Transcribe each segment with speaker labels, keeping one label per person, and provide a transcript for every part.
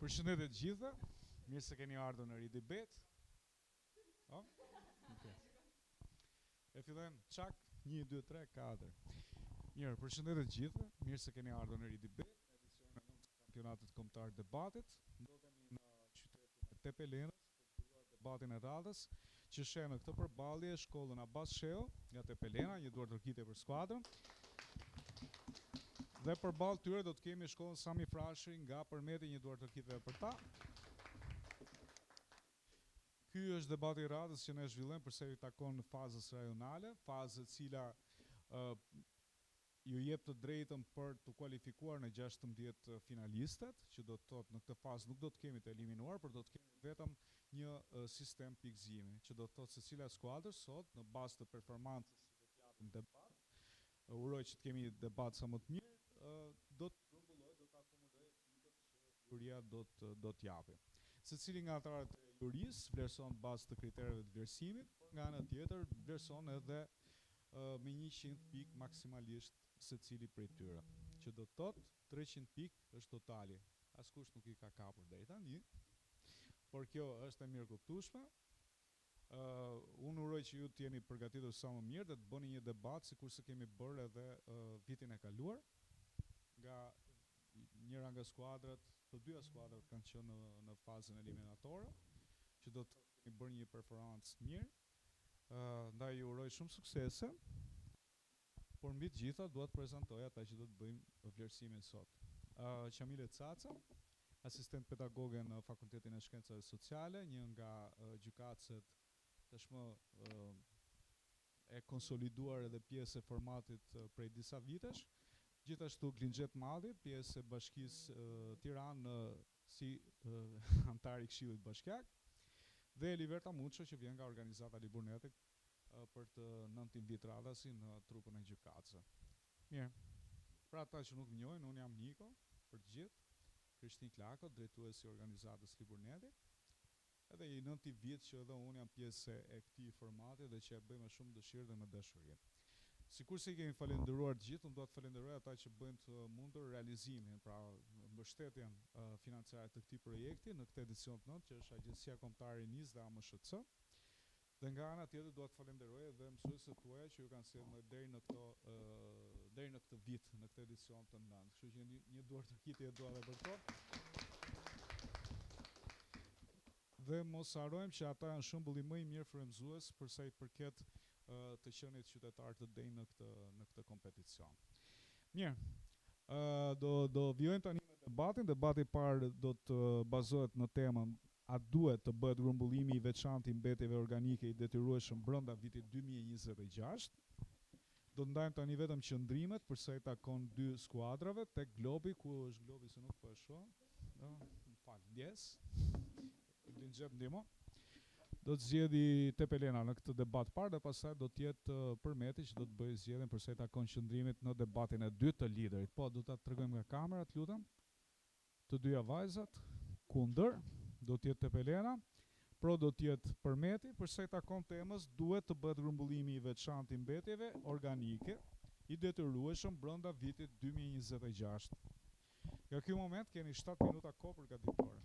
Speaker 1: Përshëndetje të gjithëve, mirë se keni ardhur në Ridibet. E fillojmë çak 1 2 3 4. Mirë, përshëndetje të gjithëve, mirë se keni ardhur në Ridibet, në edicionin e 9 të kampionatit kombëtar të debatit. Ndodhemi në qytetin e Tepelenës për të filluar debatin e radhës, që sheh në këtë përballje shkollën Abbas Shehu nga Tepelena, një duar tërkitje për skuadrën. Dhe përballë tyre do të kemi shkollën Sami Frashi nga Përmeti, një duar tërkitje për ta. Ky është debati i radhës që ne zhvillojmë përse i takon fazës rajonale, fazë e cila ju jep të drejtën për të kualifikuar në 16 finalistët, që do të thotë në këtë fazë nuk do të kemi të eliminuar, por do të kemi vetëm një sistem pikëzimi, që do të thotë se cila skuadër sot në bazë të performancës që do të japim debat, uroj që të kemi debat sa më të mirë, do të grumbulloj, do të akomodoj ekipet që juria do të japi. Secili nga anëtarët e jurisë vlerëson bazë të kritereve të vlerësimit, por nga ana tjetër vlerëson edhe me 100 pikë maksimalisht secili prej tyre, që do të thotë 300 pikë është totali. Askush nuk i ka kapur deri tani, por kjo është e mirë kuptueshme. Unë uroj që ju të jeni përgatitur sa më mirë dhe të bëni një debat sikurse kemi bërë edhe vitin e kaluar. Nga njëra nga skuadrat, të dyja skuadrat kanë qenë në fazën eliminatore, që do të kemi bërë një performancë mirë. Ndaj ju uroj shumë suksese, por mbi të gjitha dua të prezantoj ata që do të bëjmë vlerësimin sot. Qamile Caca, asistent pedagoge në Fakultetin e Shkencave Sociale, një nga gjykatësit tashmë e konsoliduar edhe pjesë e formatit prej disa vitesh. Gjithashtu Glingjet Malli, pjesë e Bashkisë Tiranë si antar i Këshillit Bashkiak, dhe Eliverta Muço që vjen nga organizata Liburnetik për të 9 vit radhasi në trupën e gjykatësve. Mirë. Për ata që nuk më njohin, unë jam Niko, për të gjithë, Krishtin Klako, drejtuesi i organizatës Liburnetik, edhe i 9 vit që edhe unë jam pjesë e këtij formati dhe që e bëj me shumë dëshirë dhe me dashuri. Sikurse i kemi falendëruar të gjithë, unë do të falenderoj ata që bëjnë të mundur realizimin, pra mbështetjen financiare të këtij projekti në këtë edicion të 9, që është Agjencia Kombëtare e NIS dhe AMSHC. Dhe nga ana tjetër dua të falenderoj edhe mësuesit tuaj që ju kanë sjellë deri në këtë vit, në këtë edicion të 9. Kështu që një duar tërkitje dua edhe për to. Dhe mos harrojmë që ata janë shembulli më i mirë frymëzues për sa i përket të qenit qytetar të denj në këtë kompeticion. Mirë, do vjojmë tani me debatin. Debati i parë do të bazohet në temën a duhet të bëhet grumbullimi i veçantë i mbetjeve organike i detyrueshëm brenda vitit 2026. Do të ndajmë tani vetëm qëndrimet për sa i takon dy skuadrave tek globi, ku është globi se nuk po e shoh. Më fal, ndjes. Glingjet ndihmo. Do të zgjedhë Tepelena në këtë debat parë dhe pastaj do të jetë Përmeti që do të bëjë zgjedhjen për sa i takon qëndrimit në debatin e dytë të liderit. Po, do ta tregojmë nga kamerat, lutem. Të dyja vajzat kundër do të jetë Tepelena, pro do të jetë Përmeti, për sa i takon temës duhet të bëhet grumbullimi i veçantë i mbetjeve organike i detyrueshëm brenda vitit 2026. Nga ky moment keni 7 minuta kohë përgatitore.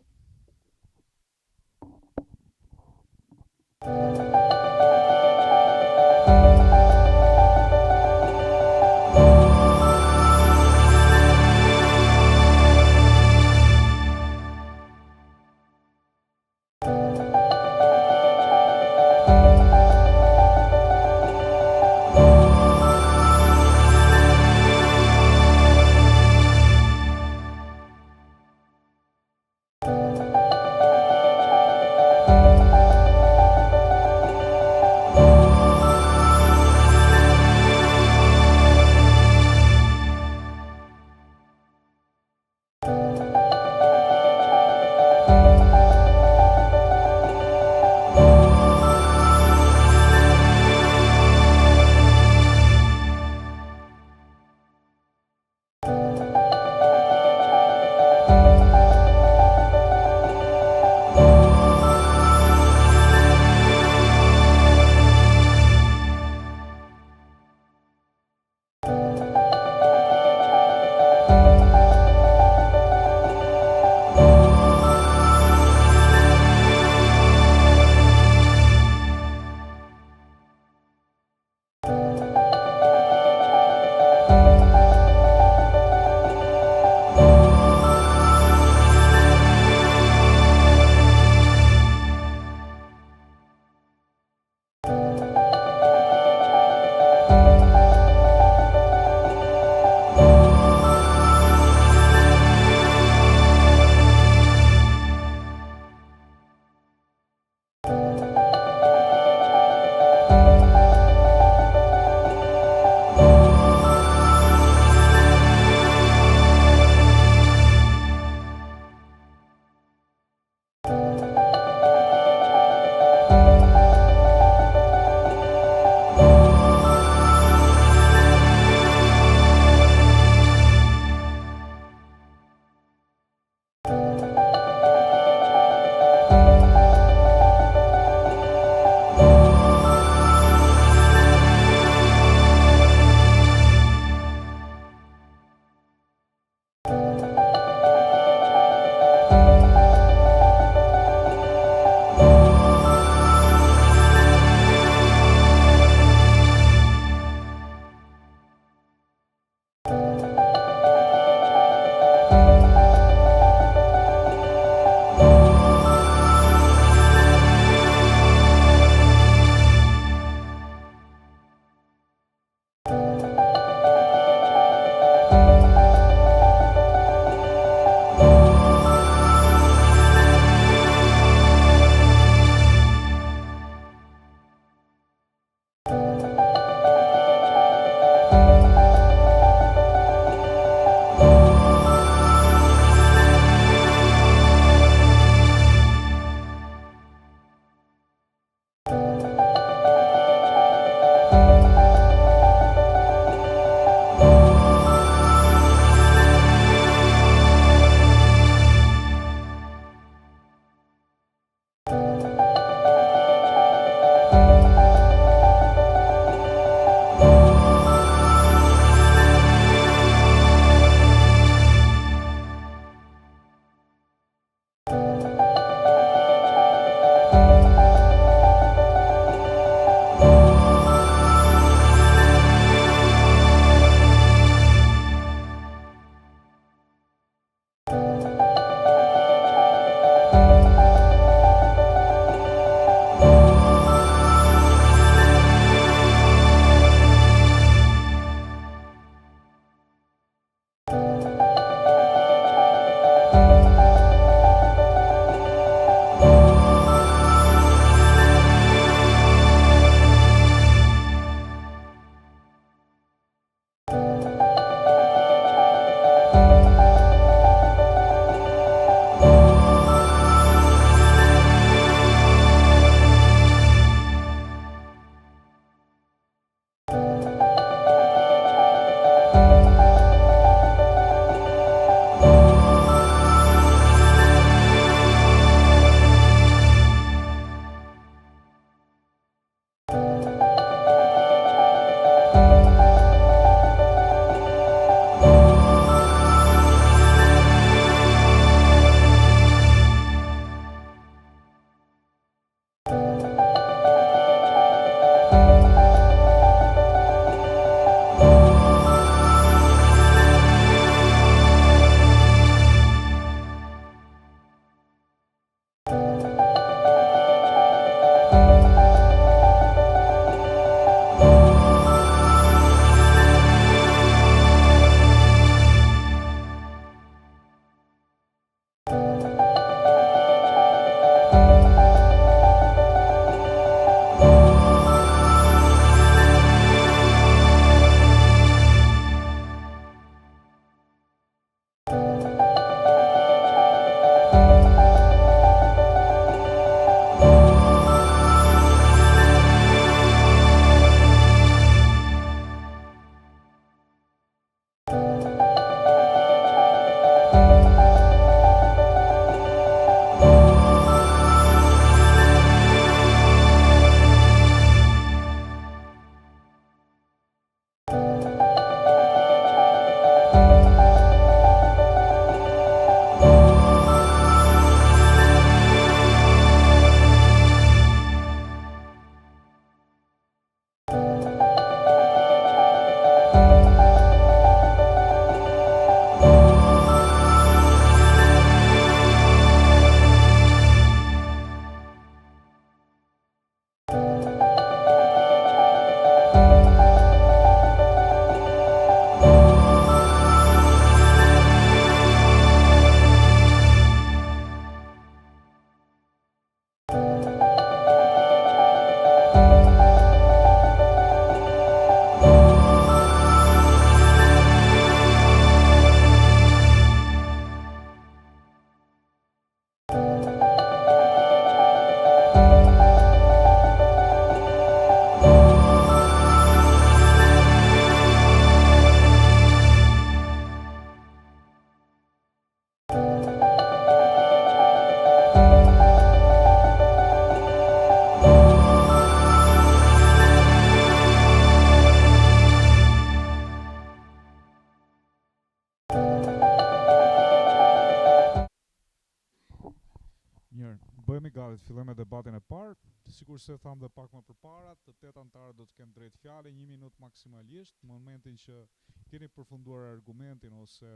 Speaker 1: antarët, fillojmë me debatin e parë. Sikur se thamë dhe pak më përpara, të 8 antarët do të kenë drejt fjalë, 1 minutë maksimalisht, në momentin që keni përfunduar argumentin ose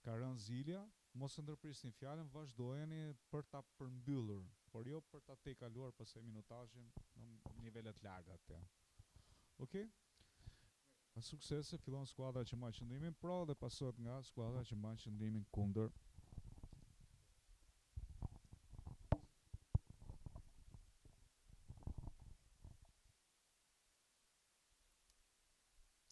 Speaker 1: ka rënë zilja, mos e ndërprisni fjalën, vazhdojeni për ta përmbyllur, por jo për ta tejkaluar pastaj minutazhin në nivele të larga atë. Okej? Me suksese fillon skuadra që mban qëndrimin pro dhe pasohet nga skuadra që mban qëndrimin kundër.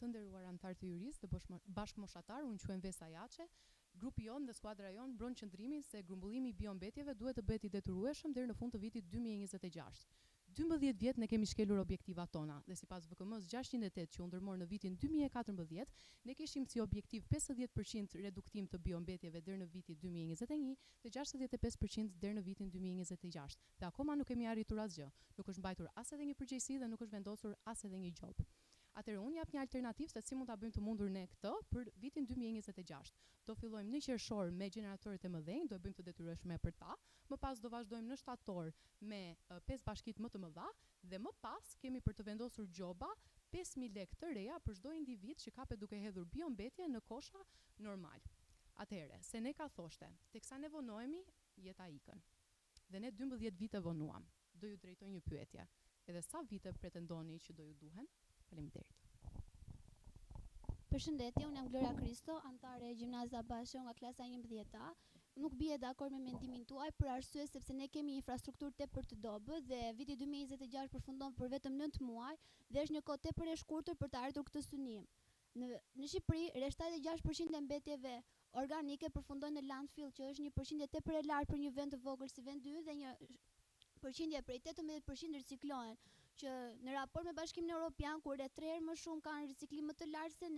Speaker 2: Të nderuar antar të jurisë dhe bashkëmoshatar, unë quhem Vesa Jaçe. Grupi jon dhe skuadra jon mbron qëndrimin se grumbullimi i biombetjeve duhet të bëhet i detyrueshëm deri në fund të vitit 2026. 12 vjet ne kemi shkelur objektivat tona dhe sipas VKM-s 608 që u ndërmor në vitin 2014, ne kishim si objektiv 50% reduktim të biombetjeve deri në vitin 2021 dhe 65% deri në vitin 2026. Dhe akoma nuk kemi arritur asgjë. Nuk është mbajtur as edhe një përgjegjësi dhe nuk është vendosur as edhe një gjop. Atëherë unë jap një alternativë se si mund ta bëjmë të mundur ne këtë për vitin 2026. Do fillojmë në qershor me gjeneratorët e mëdhenj, do e bëjmë të detyrueshme për ta. Më pas do vazhdojmë në shtator me 5 bashkitë më të mëdha dhe më pas kemi për të vendosur gjoba 5000 lekë të reja për çdo individ që kapet duke hedhur biombetje në kosha normal. Atëherë, se ne ka thoshte, teksa ne vonohemi, jeta ikën. Dhe ne 12 vite vonuam. Do ju drejtoj një pyetje. Edhe sa vite pretendoni që do ju duhen? Faleminderit.
Speaker 3: Përshëndetje, unë jam Gloria Kristo, antare e Gjimnazia Basho nga klasa 11A. Nuk bie dakord me mendimin tuaj për arsye sepse ne kemi infrastrukturë tepër të dobët dhe viti 2026 përfundon për vetëm 9 muaj dhe është një kohë tepër e shkurtër për të arritur këtë synim. Në Shqipëri, rreth 76% e mbetjeve organike përfundojnë në landfill, që është një përqindje tepër e lartë për një vend të vogël si vendi ynë dhe një përqindje prej 18% riciklohen, që në raport me Bashkimin Evropian, kur rreth 3 herë më shumë kanë riciklim më të lartë se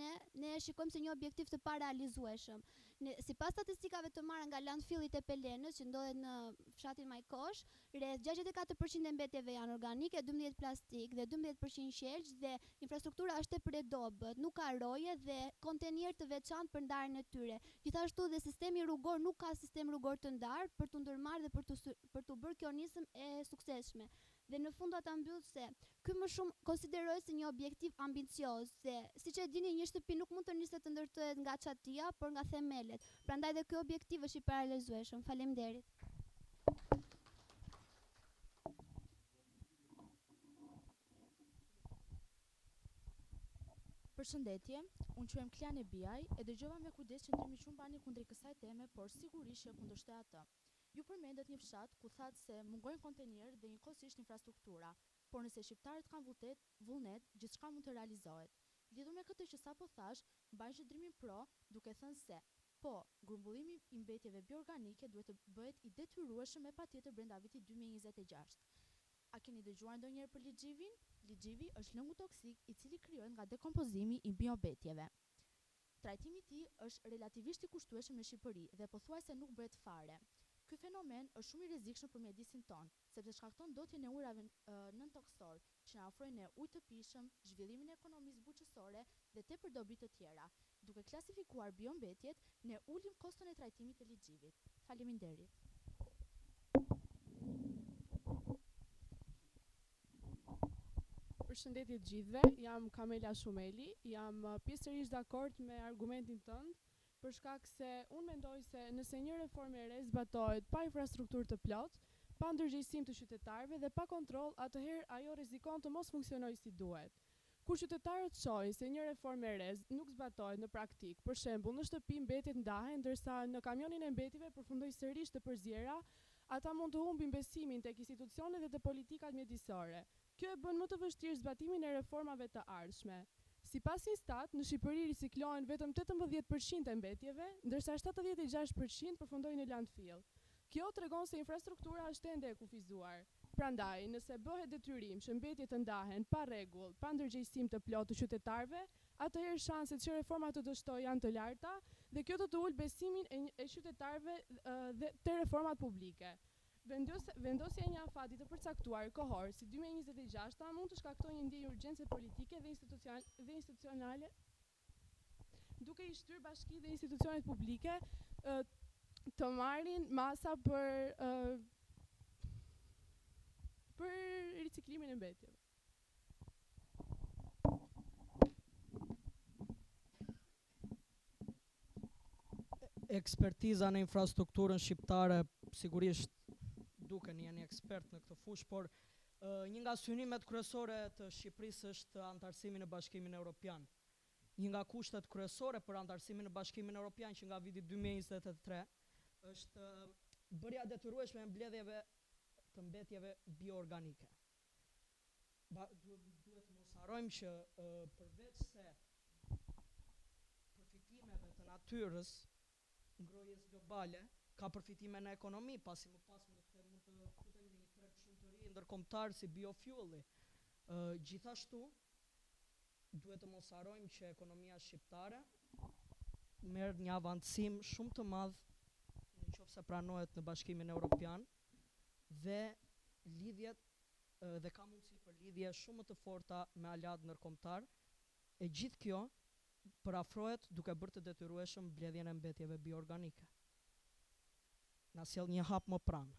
Speaker 3: ne shikojmë se një objektiv të parealizueshëm. Sipas statistikave të marra nga landfillit e Pelenës, që ndodhet në fshatin Majkosh, rreth 64% e mbetjeve janë organike, 12% plastik dhe 12% qelç dhe infrastruktura është tepër e dobët, nuk ka roje dhe kontenierë të veçantë për ndarjen e tyre. Gjithashtu dhe sistemi rrugor nuk ka sistem rrugor të ndarë për të ndërmarrë dhe për të bërë kjo nismë e suksesshme. Dhe në fund do ta mbyll se ky më shumë konsiderohet si një objektiv ambicioz, se siç e dini, një shtëpi nuk mund të niset të ndërtohet nga çatia, por nga themelet. Prandaj dhe ky objektiv është i parealizueshëm. Faleminderit.
Speaker 4: Përshëndetje, unë quhem Klane Biaj e dëgjova me kujdes qëndrimi që mbani kundër kësaj teme, por sigurisht që kundërshtoj atë. Ju përmendet një fshat ku thatë se mungojnë kontenierë dhe njëkohësisht infrastruktura, por nëse shqiptarët kanë vullnet, gjithçka mund të realizohet. Lidhur me këtë që sapo thash, mbajnë qëndrimin pro, duke thënë se po, grumbullimi i mbetjeve bioorganike duhet të bëhet i detyrueshëm me patjetër brenda vitit 2026. A keni dëgjuar ndonjëherë për ligjivin? Ligjivi është lëngu toksik i cili krijohet nga dekompozimi i biombetjeve. Trajtimi i tij është relativisht i kushtueshëm në Shqipëri dhe pothuajse nuk bëhet fare. Ky fenomen është shumë i rrezikshëm për mjedisin ton, sepse shkakton ndotjen e ujrave nën-toksor, që na ofrojnë ne ujë të pijshëm, zhvillimin e ekonomisë buqësore dhe tepër dobi të tjera. Duke klasifikuar biombetjet, ne ulim koston e trajtimit të ligjivit. Faleminderit.
Speaker 5: Përshëndetje të gjithëve, jam Kamela Shumeli, jam pjesërisht dakord me argumentin tënd, për shkak se unë mendoj se nëse një reformë e re zbatohet pa infrastrukturë të plotë, pa ndërgjegjësim të qytetarëve dhe pa kontroll, atëherë ajo rrezikon të mos funksionojë si duhet. Kur qytetarët shohin se një reformë e re nuk zbatohet në praktikë, për shembull, në shtëpi mbetjet ndahen, ndërsa në kamionin e mbetjeve përfundojnë sërish të përzjera, ata mund të humbin besimin tek institucionet dhe te politikat mjedisore. Kjo e bën më të vështirë zbatimin e reformave të ardhshme. Sipas Instat, në Shqipëri riciklohen vetëm 18% e mbetjeve, ndërsa 76% përfundojnë në landfill. Kjo tregon se infrastruktura është ende e kufizuar. Prandaj, nëse bëhet detyrim që mbetjet të ndahen pa rregull, pa ndërgjegjësim të plotë të qytetarëve, atëherë shanset që reforma të dështojë janë të larta dhe kjo do të ulë besimin e qytetarëve dhe te reformat publike. Vendosja e një afati të përcaktuar kohor si 2026 mund të shkaktojë një ndjenjë urgjence politike dhe institucionale, duke i shtyrë bashkitë dhe institucionet publike të marrin masa për për riciklimin e mbetjeve.
Speaker 6: Ekspertiza në infrastrukturën shqiptare, sigurisht duken jeni ekspert në këtë fushë, por një nga synimet kryesore të Shqipërisë është antarësimi në Bashkimin Evropian. Një nga kushtet kryesore për antarësimin në Bashkimin Evropian që nga viti 2023 është bërja detyrueshme e mbledhjeve të mbetjeve bioorganike. Duhet mos harrojmë që përveç se përfitimeve të natyrës, ngrohjes globale, ka përfitime në ekonomi, pasi më pas mund të futem në një treg shumë të ri ndërkombëtar si biofueli. Gjithashtu, duhet të mos harrojmë që ekonomia shqiptare merr një avancim shumë të madh nëse pranohet në Bashkimin Evropian dhe lidhjet dhe ka mundësi për lidhje shumë më të forta me aleat ndërkombëtar. E gjithë kjo përafrohet duke bërë të detyrueshëm mbledhjen e mbetjeve bioorganike. Na sjell një hap më pranë.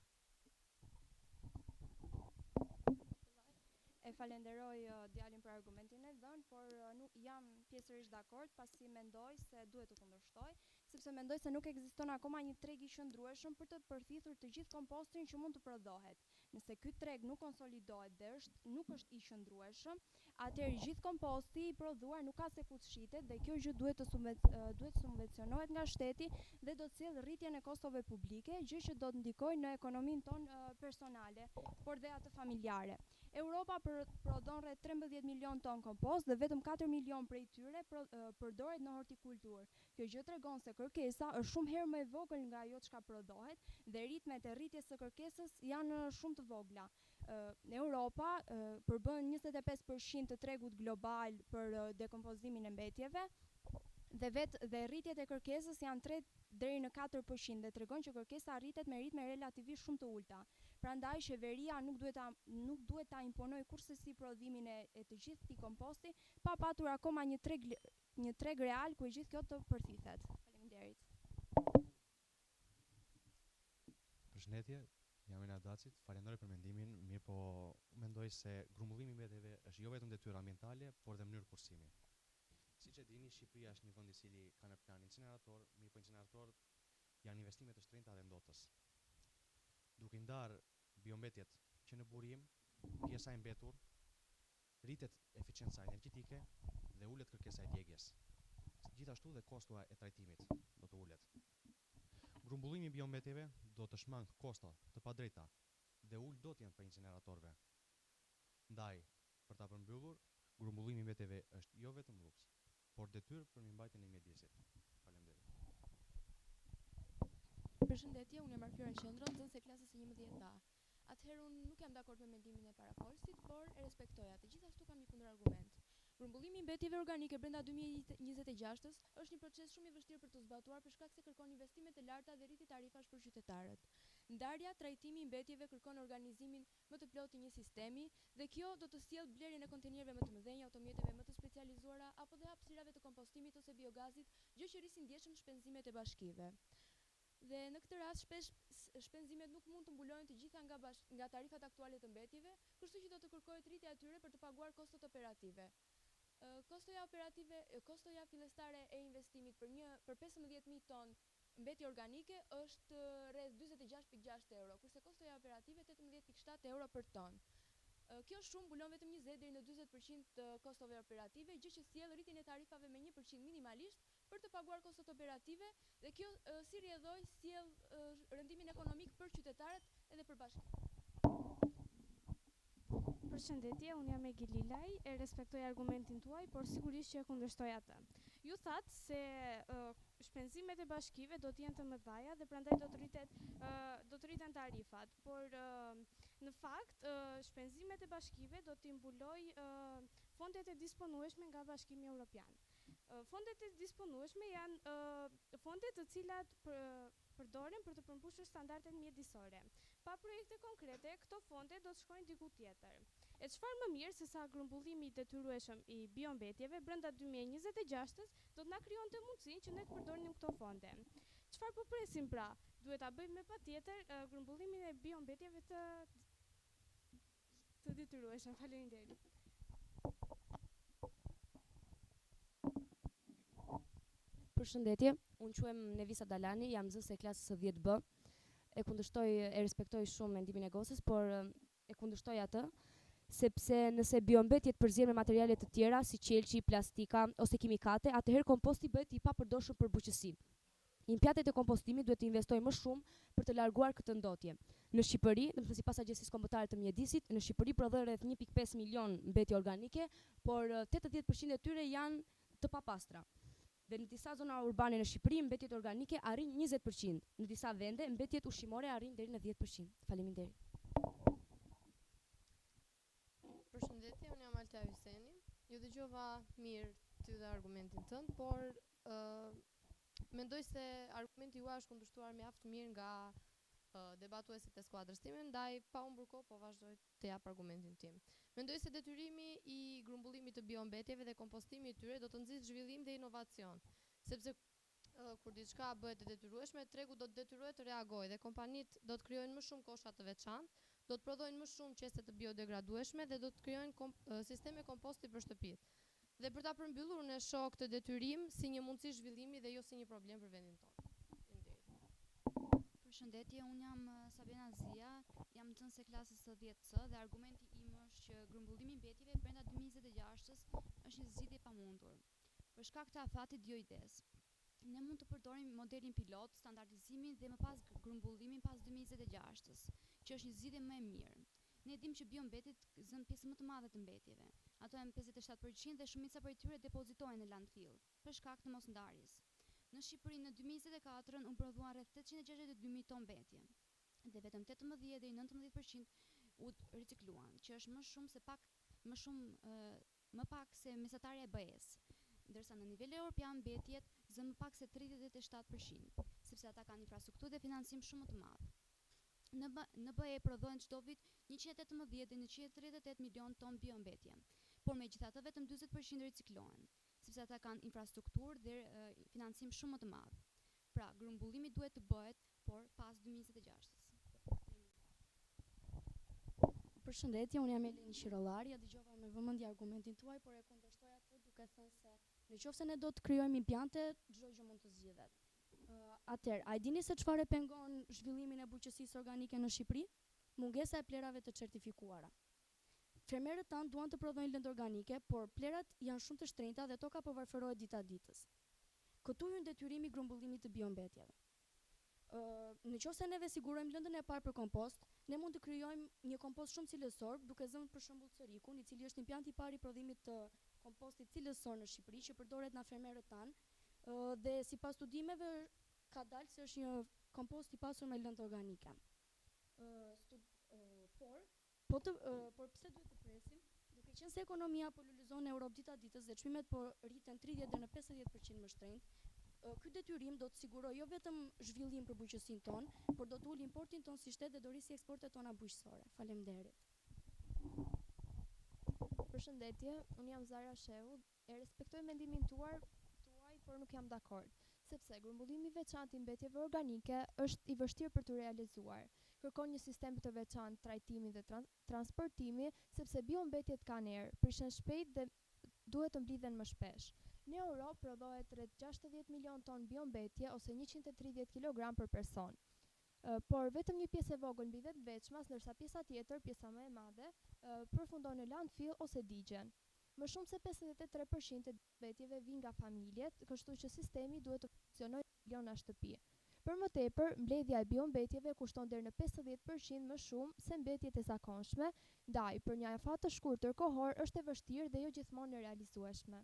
Speaker 7: E falenderoj djalin për argumentin e dhënë, por nuk jam pjesërisht dakord, pasi mendoj se duhet të kundërshtoj, sepse mendoj se nuk ekziston akoma një treg i qëndrueshëm për të përthithur të gjithë kompostin që mund të prodhohet. Nëse ky treg nuk konsolidohet dhe nuk është i qëndrueshëm, atëherë gjithë komposti i prodhuar nuk ka se ku të shitet dhe kjo gjë duhet të subvencionohet nga shteti dhe do të sjellë rritjen e kostove publike, gjë që do të ndikojë në ekonominë tonë personale, por dhe atë familjare. Europa prodhon rreth 13 milion ton kompost dhe vetëm 4 milion prej tyre përdoret në hortikulturë. Kjo gjë tregon se kërkesa është shumë herë më e vogël nga ajo çka prodhohet dhe ritmet e rritjes së kërkesës janë shumë të vogla. Europa përbën 25% të tregut global për dekompozimin e mbetjeve dhe rritjet e kërkesës janë 3 deri në 4% dhe tregon që kërkesa rritet me ritme relativisht shumë të ulta. Prandaj qeveria nuk duhet ta imponojë kurrësi prodhimin e të gjithë këtij komposti pa patur akoma një treg real ku gjithë kjo të përthithet. Faleminderit.
Speaker 8: Përshëndetje, jam Ena Dacit, falenderoj për mendimin, mirë po mendoj se grumbullimi i mbetjeve është jo vetëm detyrë ambientale, por dhe mënyrë kursimi. Siç e dini, Shqipëria është një vend i cili ka në plan incinerator, mirë po incineratorët janë investime të shtrenjta dhe ndotës. Duke ndarë biombetjet që në burim, pjesa e mbetur, rritet eficienca energjetike dhe ulet kërkesa e djegjes. Gjithashtu dhe kosto e trajtimit do të ulet. Grumbullimi i biombetjeve do të shmang kosto të padrejta dhe ul dotjen për incineratorëve. Ndaj, për ta përmbyllur, grumbullimi i mbetjeve është jo vetëm luks, por detyrë për mirëmbajtjen e mjedisit. Faleminderit.
Speaker 4: Përshëndetje, unë jam Arfjora Qendron, nxënëse klasës së 11A. Atëherë unë nuk jam dakord me mendimin e parafolësit, por e respektoj atë. Gjithashtu kam një kundërargument. Grumbullimi i mbetjeve organike brenda 2026-s është një proces shumë i vështirë për të zbatuar për shkak se kërkon investime të larta dhe rritje tarifash për qytetarët. Ndarja, trajtimi i mbetjeve kërkon organizimin më të plotë të një sistemi dhe kjo do të sjellë blerjen e kontenerëve më të mëdhenj, automjeteve më të specializuara apo dhe hapësirave të kompostimit ose biogazit, gjë që rrisin ndjeshëm shpenzimet e bashkive. Dhe në këtë rast shpesh shpenzimet nuk mund të mbulojnë të gjitha nga tarifat aktuale të mbetjeve, kështu që do të kërkohet rritja e tyre për të paguar kostot operative. Kostoja fillestare e investimit për 15.000 ton mbetje organike është rreth 46.6 euro, kurse kostoja operative 18.7 euro për ton. Kjo shumë mbulon vetëm 20 deri në 40% të kostove operative, gjë që sjell rritjen e tarifave me 1% minimalisht për të paguar kostot operative dhe kjo si rrjedhoi sjell rëndimin ekonomik për qytetarët edhe për bashkinë.
Speaker 9: Përshëndetje, unë jam Egi Lilaj, e respektoj argumentin tuaj, por sigurisht që e kundërshtoj atë. Ju thatë se shpenzimet e bashkive do të jenë të mëdhaja dhe prandaj do të rriten tarifat, por në fakt shpenzimet e bashkive do të mbuloj fondet e disponueshme nga Bashkimi Evropian. Fondet e disponueshme janë fondet të cilat përdoren për të përmbushur standardet mjedisore. Pa projekte konkrete, këto fonde do të shkojnë diku tjetër. E çfarë më mirë se sa grumbullimi i detyrueshëm i biombetjeve brenda 2026-s do të na krijonte mundësinë që ne të përdornim këto fonde. Çfarë po presim pra? Duhet ta bëjmë me patjetër grumbullimin e biombetjeve të të detyrueshëm. Faleminderit.
Speaker 10: Përshëndetje, unë quhem Nevisa Dalani, jam nxënëse e klasës së 10B. E respektoj shumë mendimin e Gosës, por e kundërshtoj atë, sepse nëse biombetjet përzihen me materiale të tjera si qelçi, plastika ose kimikate, atëherë komposti bëhet i papërdorshëm për bujqësi. Impjantet e kompostimit duhet të investojnë më shumë për të larguar këtë ndotje. Në Shqipëri, domethënë sipas Agjencisë Kombëtare të Mjedisit, në Shqipëri prodhohen rreth 1.5 milion mbetje organike, por 80% e tyre janë të papastra. Dhe në disa zona urbane në Shqipëri mbetjet organike arrin 20%, në disa vende mbetjet ushqimore arrin deri në 10%. Faleminderit.
Speaker 11: Përshëndetje, unë jam Alta Hyseni. Ju dëgjova mirë ty dhe argumentin tënd, por mendoj se argumenti juaj është kundërshtuar mjaft mirë nga debatuesit e skuadrës time, ndaj pa humbur kohë po vazhdoj të jap argumentin tim. Mendoj se detyrimi i grumbullimit të biombetjeve dhe kompostimi i tyre do të nxjisë zhvillim dhe inovacion, sepse kur diçka bëhet e detyrueshme, tregu do të detyrohet të reagojë dhe kompanitë do të krijojnë më shumë kosha të veçantë, do të prodhojnë më shumë qese të biodegradueshme dhe do të krijojnë sisteme komposti për shtëpitë. Dhe për ta përmbyllur, unë e shoh këtë detyrim si një mundësi zhvillimi dhe jo si një problem për vendin tonë.
Speaker 12: Përshëndetje, unë jam Sabina Zia, jam nxënëse klasës së 10C dhe argumenti im është që grumbullimi i mbetjeve brenda 2026-s është një zgjidhje e pamundur. Për shkak të afatit dioides, ne mund të përdorim modelin pilot, standardizimin dhe më pas grumbullimin pas 2026-s, që është një zgjidhje më e mirë. Ne dimë që biombetjet zën pjesë më të madhe të mbetjeve. Ato janë 57% dhe shumica prej tyre depozitohen në landfill për shkak të mosndarjes. Në Shqipëri në 2024 u prodhuan rreth 862.000 ton mbetje dhe vetëm 18 deri 19% u ricikluan, që është më pak se mesatarja e BE-s, ndërsa në nivel evropian mbetjet zën më pak se 37%, sepse ata kanë infrastrukturë dhe financim shumë më të madh. Në BE prodhohen çdo vit 118 dhe 138 milion ton biombetje, por megjithatë vetëm 40% riciklohen, sepse ata kanë infrastrukturë dhe financim shumë më të madh. Pra, grumbullimi duhet të bëhet, por pas 2026-s.
Speaker 10: Përshëndetje, unë jam Eleni Qirollari, ja dëgjova me vëmendje argumentin tuaj, por e kundërshtoj atë duke thënë se nëse ne do të krijojmë implante, çdo gjë mund të zgjidhet. Atëherë, a e dini se çfarë pengon zhvillimin e bujqësisë organike në Shqipëri? Mungesa e plerave të certifikuara. Fermerët tanë duan të prodhojnë lëndë organike, por plerat janë shumë të shtrenjta dhe toka po varfërohet dita ditës. Këtu hyn detyrimi i grumbullimit të biombetjeve. Nëse neve sigurojmë lëndën e parë për kompost, ne mund të krijojmë një kompost shumë cilësor, duke zënë për shembull Cerikun, i cili është impjanti i parë i prodhimit të kompostit cilësor në Shqipëri, që përdoret nga fermerët tanë, dhe sipas studimeve ka dalë se është një kompost i pasur me lëndë organike. Por pse duhet të presim? Duke qenë se ekonomia po lulëzon në Europë dita ditës dhe çmimet po rriten 30 deri në 50% më shtrenjtë, ky detyrim do të sigurojë jo vetëm zhvillim për bujqësinë tonë, por do të ulë importin tonë si shtet dhe do rrisi eksportet tona bujqësore. Faleminderit.
Speaker 7: Përshëndetje, unë jam Zara Shehu, e respektoj mendimin tuaj, por nuk jam dakord, sepse grumbullimi i veçantë i mbetjeve organike është i vështirë për të realizuar. Kërkon një sistem të veçantë trajtimi dhe transportimi, sepse biombetjet kanë erë, prishen shpejt dhe duhet të mblidhen më shpesh. Në Europë prodhohet rreth 60 milion ton biombetje ose 130 kg për person. Por vetëm një pjesë e vogël mbi vetë veçmas, ndërsa pjesa tjetër, pjesa më e madhe, përfundon në landfill ose digjen. Më shumë se 53% e mbetjeve vijnë nga familjet, kështu që sistemi duhet të funksionojë në miliona shtëpi. Për më tepër, mbledhja e biombetjeve kushton deri në 50% më shumë se mbetjet e zakonshme, ndaj për një afat të shkurtër kohor është e vështirë dhe jo gjithmonë e realizueshme.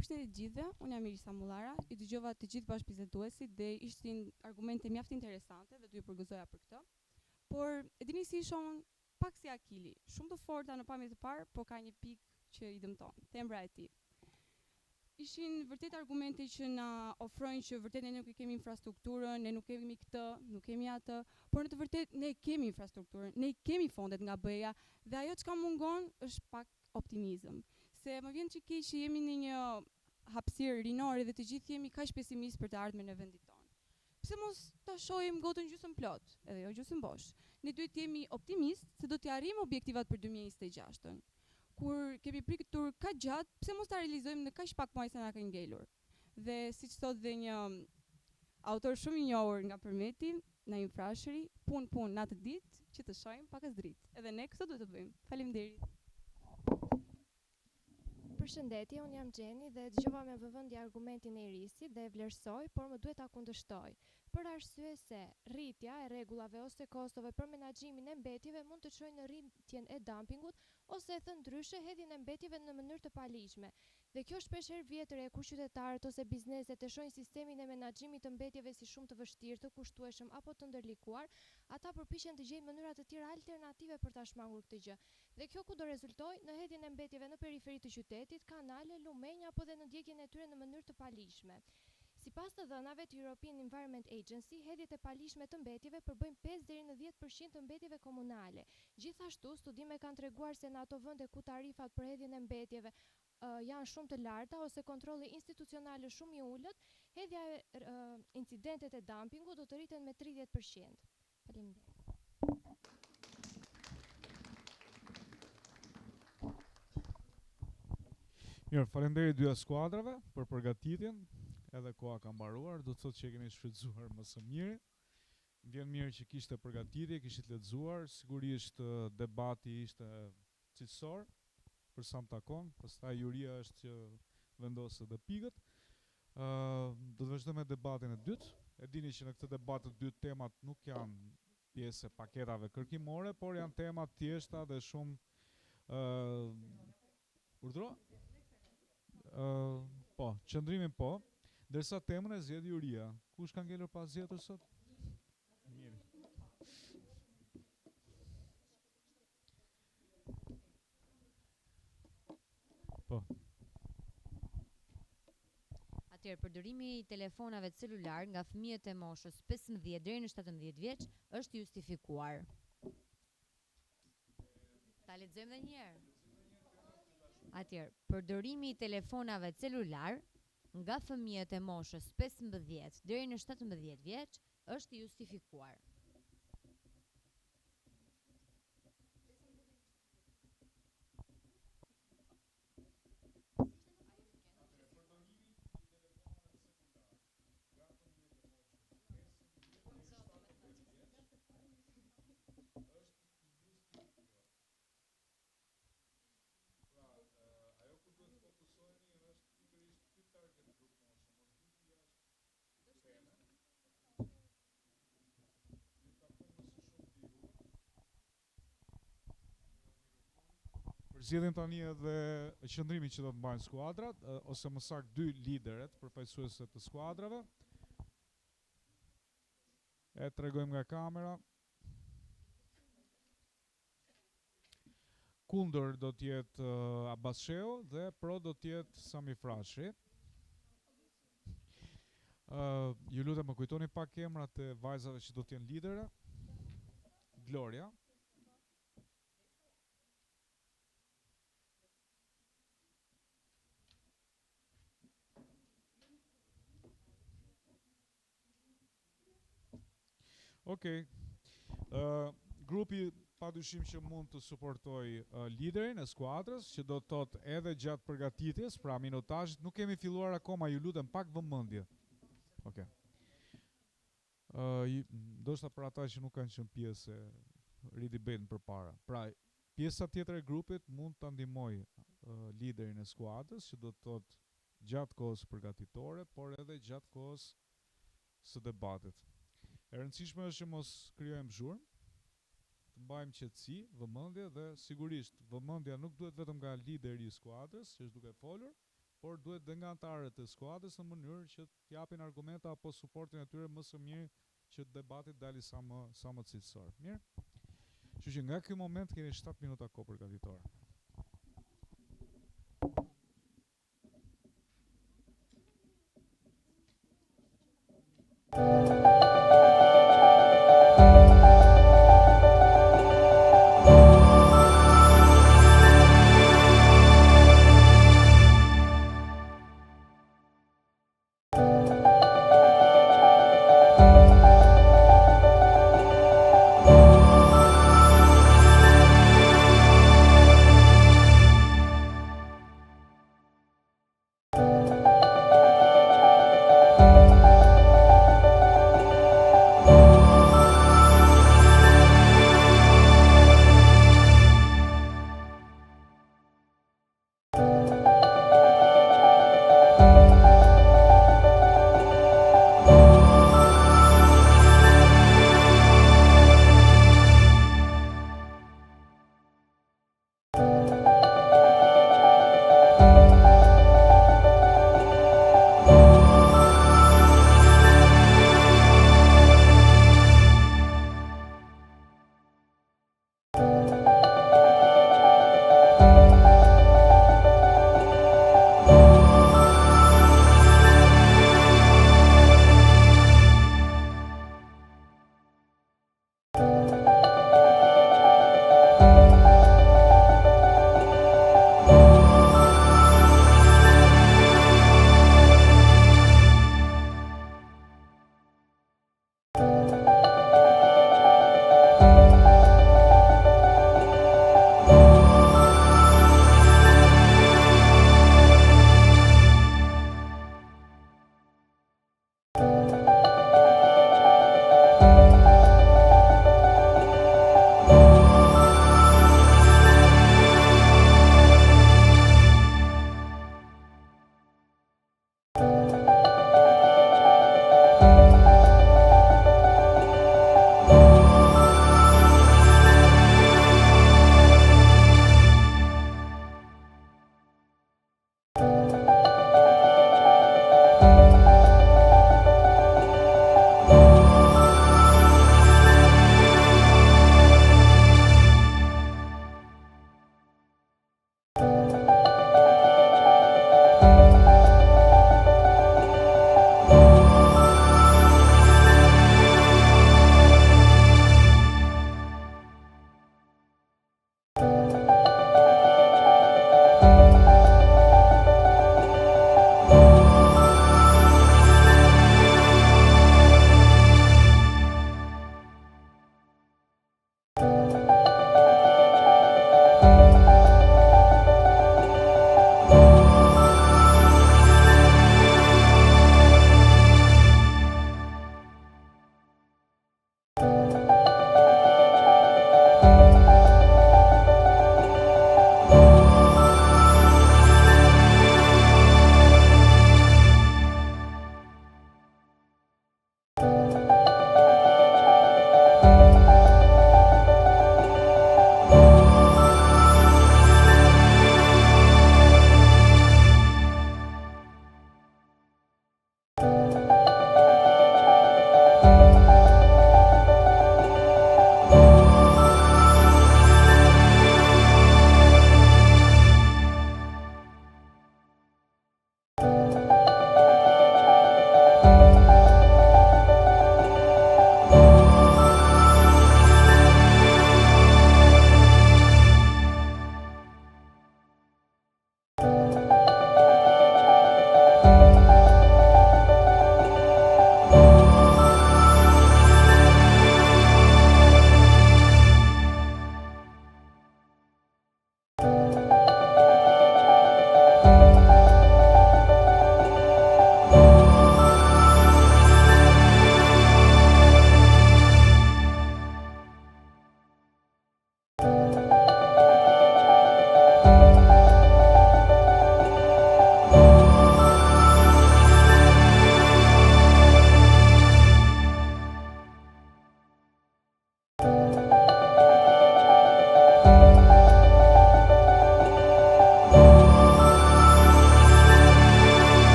Speaker 13: Përshëndetje të gjithëve, unë jam Irisa Mullara, i dëgjova të gjithë bashkëbiseduesit dhe ishin argumente mjaft interesante dhe do ju përgëzoja për këtë. Por e dini si ishon pak si Akili, shumë të forta në pamje të parë, por ka një pikë që i dëmton, thembra e tij. Ishin vërtet argumente që na ofrojnë që vërtet ne nuk kemi infrastrukturën, ne nuk kemi këtë, nuk kemi atë, por në të vërtet ne kemi infrastrukturën, ne kemi fondet nga BE-ja dhe ajo çka mungon është pak optimizëm. Se më vjen që keq që jemi në një hapësirë rinore dhe të gjithë jemi kaq pesimistë për të ardhmen e vendit tonë. pse mos ta shohim gotën gjysmë plot, edhe jo gjysmë bosh. Ne duhet të jemi optimist se do të arrijmë objektivat për 2026-ën. Kur kemi pritur kaq gjatë, pse mos ta realizojmë në kaq pak muaj sa na ka ngelur. Dhe siç thot dhe një autor shumë i njohur nga Përmeti, Naim Frashëri, pun natë ditë që të shohim pakës dritë. Edhe ne këtë duhet të bëjmë. Faleminderit.
Speaker 14: Përshëndetje, unë jam Gjeni dhe dëgjova me vëmendje argumentin e Irisit dhe e vlerësoj, por më duhet ta kundërshtoj. Për arsye se rritja e rregullave ose kostove për menaxhimin e mbetjeve mund të çojë në rritjen e dumpingut ose e thënë ndryshe hedhjen e mbetjeve në mënyrë të paligjshme. Dhe kjo shpeshherë vjetër e kur qytetarët ose bizneset e shohin sistemin e menaxhimit të mbetjeve si shumë të vështirë, të kushtueshëm apo të ndërlikuar, ata përpiqen të gjejnë mënyra të tjera alternative për ta shmangur këtë gjë. Dhe kjo ku do rezultojë në hedhjen e mbetjeve në periferi të qytetit, kanale, lumenj apo dhe në ndjekjen e tyre në mënyrë të paligjshme. Sipas të dhënave të European Environment Agency, hedhjet e paligjshme të mbetjeve përbëjnë 5 deri në 10% të mbetjeve komunale. Gjithashtu, studime kanë treguar se në ato vende ku tarifat për hedhjen e mbetjeve janë shumë të larta ose kontrolli institucional shumë i ulët, hedhja e incidentet e dumpingut do të rriten me 30%. Faleminderit.
Speaker 1: Mirë, faleminderit dyja skuadrave për përgatitjen. Edhe koha ka mbaruar, do të thotë që e keni shfrytzuar më së miri. Vjen mirë që kishte përgatitje, kishit lexuar, sigurisht debati ishte cilësor për sa më takon, pastaj juria është që vendos edhe pikët. Do të vazhdojmë me debatin e dytë. E dini që në këtë debat të dytë temat nuk janë pjesë e paketave kërkimore, por janë tema të thjeshta dhe shumë urdhro? Po, qëndrimin po. Ndërsa temën e zgjedh juria. Kush ka ngelur pa zgjedhur sot? Mirë. Po.
Speaker 15: Atëherë, përdorimi i telefonave celular nga fëmijët e moshës 15 deri në 17 vjeç është justifikuar. Ta lexojmë edhe një herë. Atëherë, përdorimi i telefonave celular nga fëmijët e moshës 15 deri në 17 vjeç është justifikuar.
Speaker 1: Zgjedhim tani edhe qëndrimin që do të mbajnë skuadrat, ose më saktë 2 lideret, përfaqësuese të skuadrave. E tregojmë nga kamera. Kundër do të jetë Abbas Sheu dhe pro do të jetë Sami Frashi. Ju lutem më kujtoni pak emrat e vajzave që do të jenë lidera. Gloria. Okej. Grupi padyshim që mund të suportoj liderin e skuadrës, që do të thotë edhe gjatë përgatitjes, pra minutazhit, nuk kemi filluar akoma, ju lutem pak vëmendje. Okej. Ndoshta për ata që nuk kanë qenë pjesë e ridebatin përpara. Pra, pjesa tjetër e grupit mund ta ndihmoj liderin e skuadrës, që do të thotë gjatë kohës përgatitore, por edhe gjatë kohës së debatit. E rëndësishme është që mos krijojmë zhurmë, të mbajmë qetësi, vëmendje dhe sigurisht vëmendja nuk duhet vetëm nga lideri i skuadrës, që është duke folur, por duhet dhe nga anëtarët e skuadrës në mënyrë që të japin argumenta apo suportin e tyre më së miri që debati dali sa më cilësor. Mirë? Kështu që nga ky moment keni 7 minuta kohë përgatitore.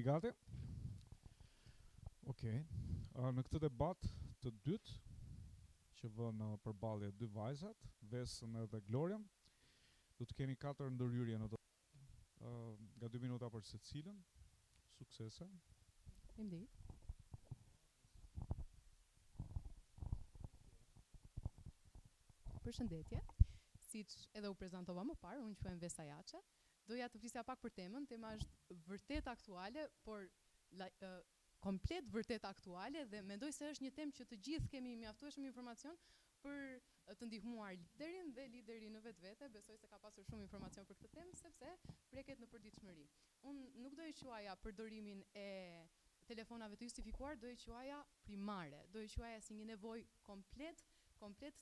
Speaker 1: gati? Okej. Në këtë debat të dytë që vënë përballje dy vajzat, Vesën edhe Glorian, do të kemi 4 ndërhyrje në nga 2 minuta për secilën. Suksese.
Speaker 2: Faleminderit. Përshëndetje. Siç edhe u prezantova më parë, unë quhem Vesa Jaçe. Doja të flisja pak për temën. Tema është vërtet aktuale, por komplet vërtet aktuale dhe mendoj se është një temë që të gjithë kemi mjaftueshëm informacion për të ndihmuar liderin dhe lideri në vetvete. Besoj se ka pasur shumë informacion për këtë temë sepse preket në përditshmëri. Unë nuk do e quaja përdorimin e telefonave të justifikuar, do e quaja primare, do e quaja si një nevojë komplet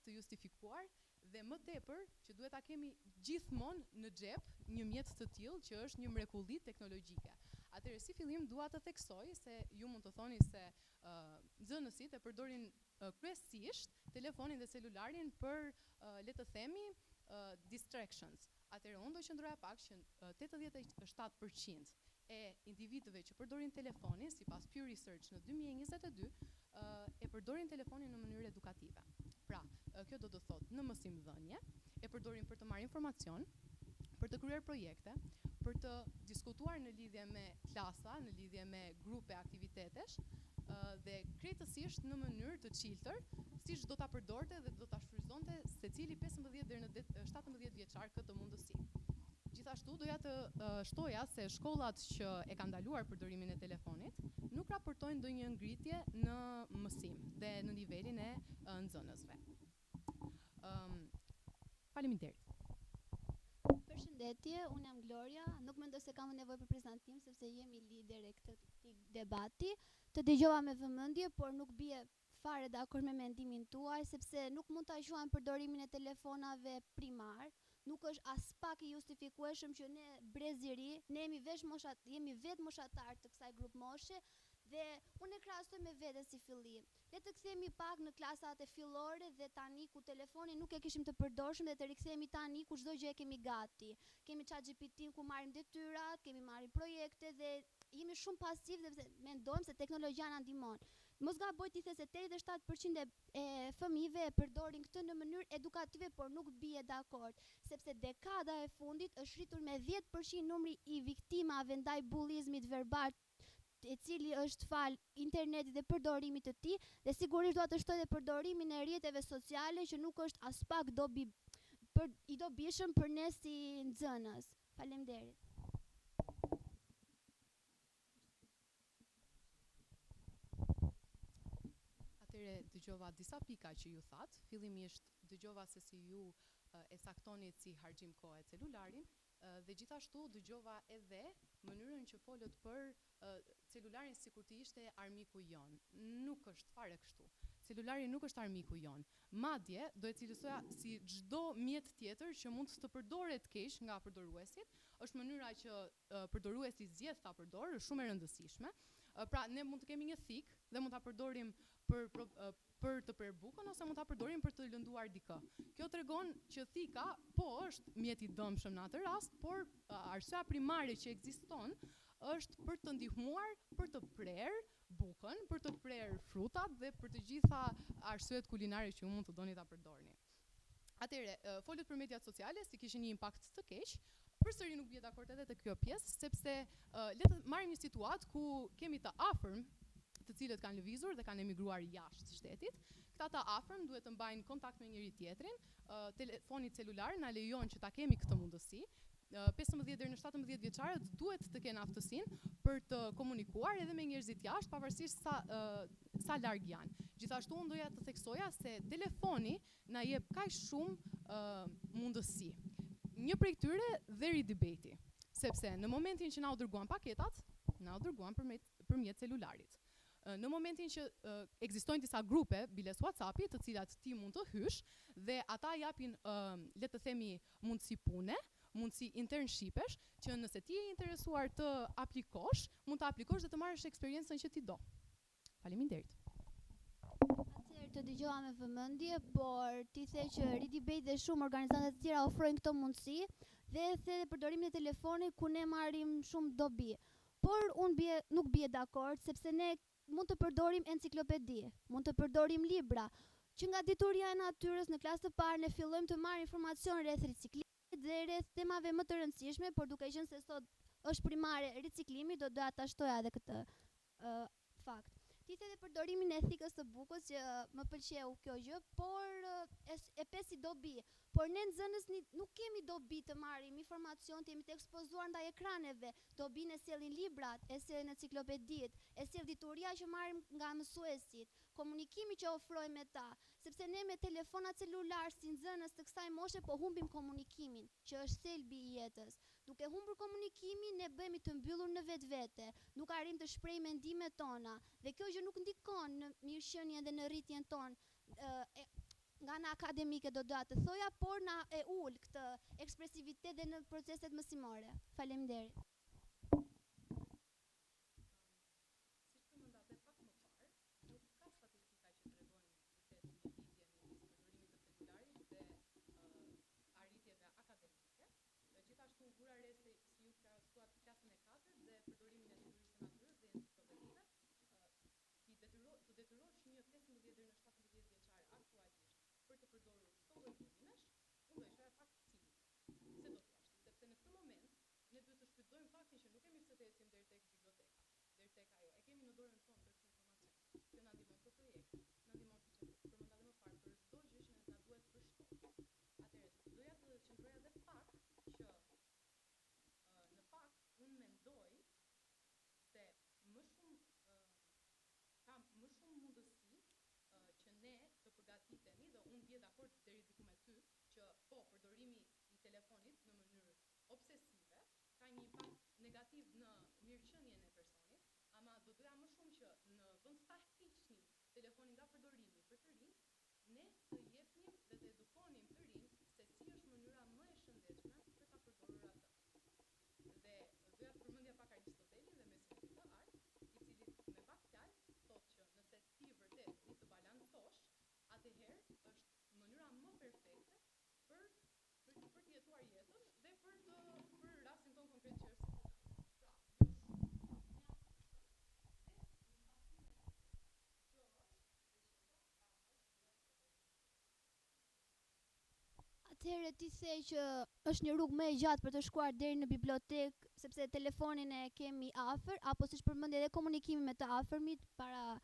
Speaker 2: të justifikuar dhe më tepër që duhet ta kemi gjithmonë në xhep një mjet të tillë që është një mrekulli teknologjike. Atëherë si fillim dua të theksoj se ju mund të thoni se nxënësit e përdorin kryesisht telefonin dhe celularin për le të themi distractions. Atëherë unë do qëndroja pak që 87% e individëve që përdorin telefonin sipas Pew Research në 2022 e përdorin telefonin në mënyrë edukative. Pra, kjo do të thotë në mësimdhënie, e përdorin për të marrë informacion, për të kryer projekte, për të diskutuar në lidhje me klasa, në lidhje me grupe aktivitetesh dhe krejtësisht në mënyrë të çiltër, siç do ta përdorte dhe do ta shfrytëzonte secili 15 deri në 17 vjeçar këtë mundësi. Gjithashtu doja të shtoja se shkollat që e kanë ndaluar përdorimin e telefonit nuk raportojnë ndonjë ngritje në mësim dhe në nivelin e nxënësve. Faleminderit.
Speaker 3: Përshëndetje, unë jam Gloria, nuk mendoj se kam nevojë për prezantim sepse jemi lider e këtij debati. Të dëgjova me vëmendje, por nuk bie fare dakord me mendimin tuaj sepse nuk mund ta quajmë përdorimin e telefonave primar. Nuk është as pak i justifikueshëm që ne breziri, ne jemi vetë moshatar të kësaj grup moshe dhe unë e krahasoj me vete si fillim. Le të kthehemi pak në klasat e fillore dhe tani ku telefonin nuk e kishim të përdorshëm dhe të rikthehemi tani ku çdo gjë e kemi gati. Kemi ChatGPT ku marrim detyrat, kemi marrim projekte dhe jemi shumë pasiv dhe mendojmë se teknologjia na ndihmon. Mos gaboj ti the se 87% e fëmijëve e përdorin këtë në mënyrë edukative, por nuk bie dakord, sepse dekada e fundit është rritur me 10% numri i viktimave ndaj bullizmit verbal, e cili është fal internetit dhe përdorimit të tij, dhe sigurisht dua të shtoj edhe përdorimin e rrjeteve sociale që nuk është as pak i dobishëm për ne si nxënës. Faleminderit.
Speaker 2: Atëre dëgjova disa pika që ju thatë, fillimisht dëgjova se si ju e saktonit si harxhim kohë celularin dhe gjithashtu dëgjova edhe mënyrën që folët për celularin sikur të ishte armiku jon. Nuk është fare kështu. Celulari nuk është armiku jon. Madje do e cilësoja si çdo mjet tjetër që mund të përdoret keq nga përdoruesit, është mënyra që përdoruesi zgjedh ta përdorë, është shumë e rëndësishme. Pra ne mund të kemi një thik dhe mund ta përdorim për të prerë bukën ose mund ta përdorim për të lënduar dikë. Kjo tregon që thika po është mjet i dëmshëm në atë rast, por arsyeja primare që ekziston është për të ndihmuar për të prerë bukën, për të prerë frutat dhe për të gjitha arsyet kulinare që ju mund të doni ta përdorni. Atëherë, folët për mediat sociale si kishin një impakt të keq. Përsëri nuk bie dakord edhe te kjo pjesë, sepse le të marrim një situatë ku kemi të afërm të cilët kanë lëvizur dhe kanë emigruar jashtë shtetit. Këta të afërm duhet të mbajnë kontakt me njëri tjetrin. Telefoni celular na lejon që ta kemi këtë mundësi. 15 deri në 17 vjeçarët duhet të kenë aftësinë për të komunikuar edhe me njerëzit jashtë, pavarësisht sa larg janë. Gjithashtu unë doja të theksoja se telefoni na jep kaq shumë mundësi. Një prej këtyre Very Debate, sepse në momentin që na u dërguan paketat, na u dërguan përmjet celularit. Në momentin që ekzistojnë disa grupe, biles WhatsApp-i, të cilat ti mund të hysh dhe ata japin, le të themi, mundësi pune, mundësi internshipesh, që nëse ti je interesuar të aplikosh, mund të aplikosh dhe të marrësh eksperiencën që ti do. Faleminderit.
Speaker 3: Atëherë të dëgjova me vëmendje, por ti the që Ridebate dhe shumë organizata të tjera ofrojnë këto mundësi dhe the përdorimin e telefonit ku ne marrim shumë dobi. Por nuk bie dakord sepse ne mund të përdorim enciklopedi, mund të përdorim libra, që nga dituria e natyrës në klasë të parë ne fillojmë të marrim informacion rreth riciklimit dhe rreth temave më të rëndësishme, por duke qenë se sot është primare riciklimi, do doja ta shtoja edhe këtë fakt. Ti the dhe përdorimin e etikës së bukës që më pëlqeu kjo gjë, por e pesi dobi. Por ne nxënës nuk kemi dobi të marrim informacion, të jemi të ekspozuar ndaj ekraneve. Dobin e sjellin librat, e sjellin enciklopedit, e sjell dituria që marrim nga mësuesit, komunikimi që ofrojmë me ta, sepse ne me telefona celular si nxënës të kësaj moshe po humbim komunikimin, që është thelbi i jetës. Duke humbur komunikimin, ne bëhemi të mbyllur në vetvete, nuk arrim të shprehim mendimet tona, dhe kjo gjë nuk ndikon në mirëqenien dhe në rritjen tonë nga ana akademike do doja të thoja, por na e ul këtë ekspresivitet dhe në proceset mësimore. Faleminderit. Atëherë ti the që është një rrugë më e gjatë për të shkuar deri në bibliotekë, sepse telefonin e kemi afër, apo siç përmendi edhe komunikimi me të afërmit para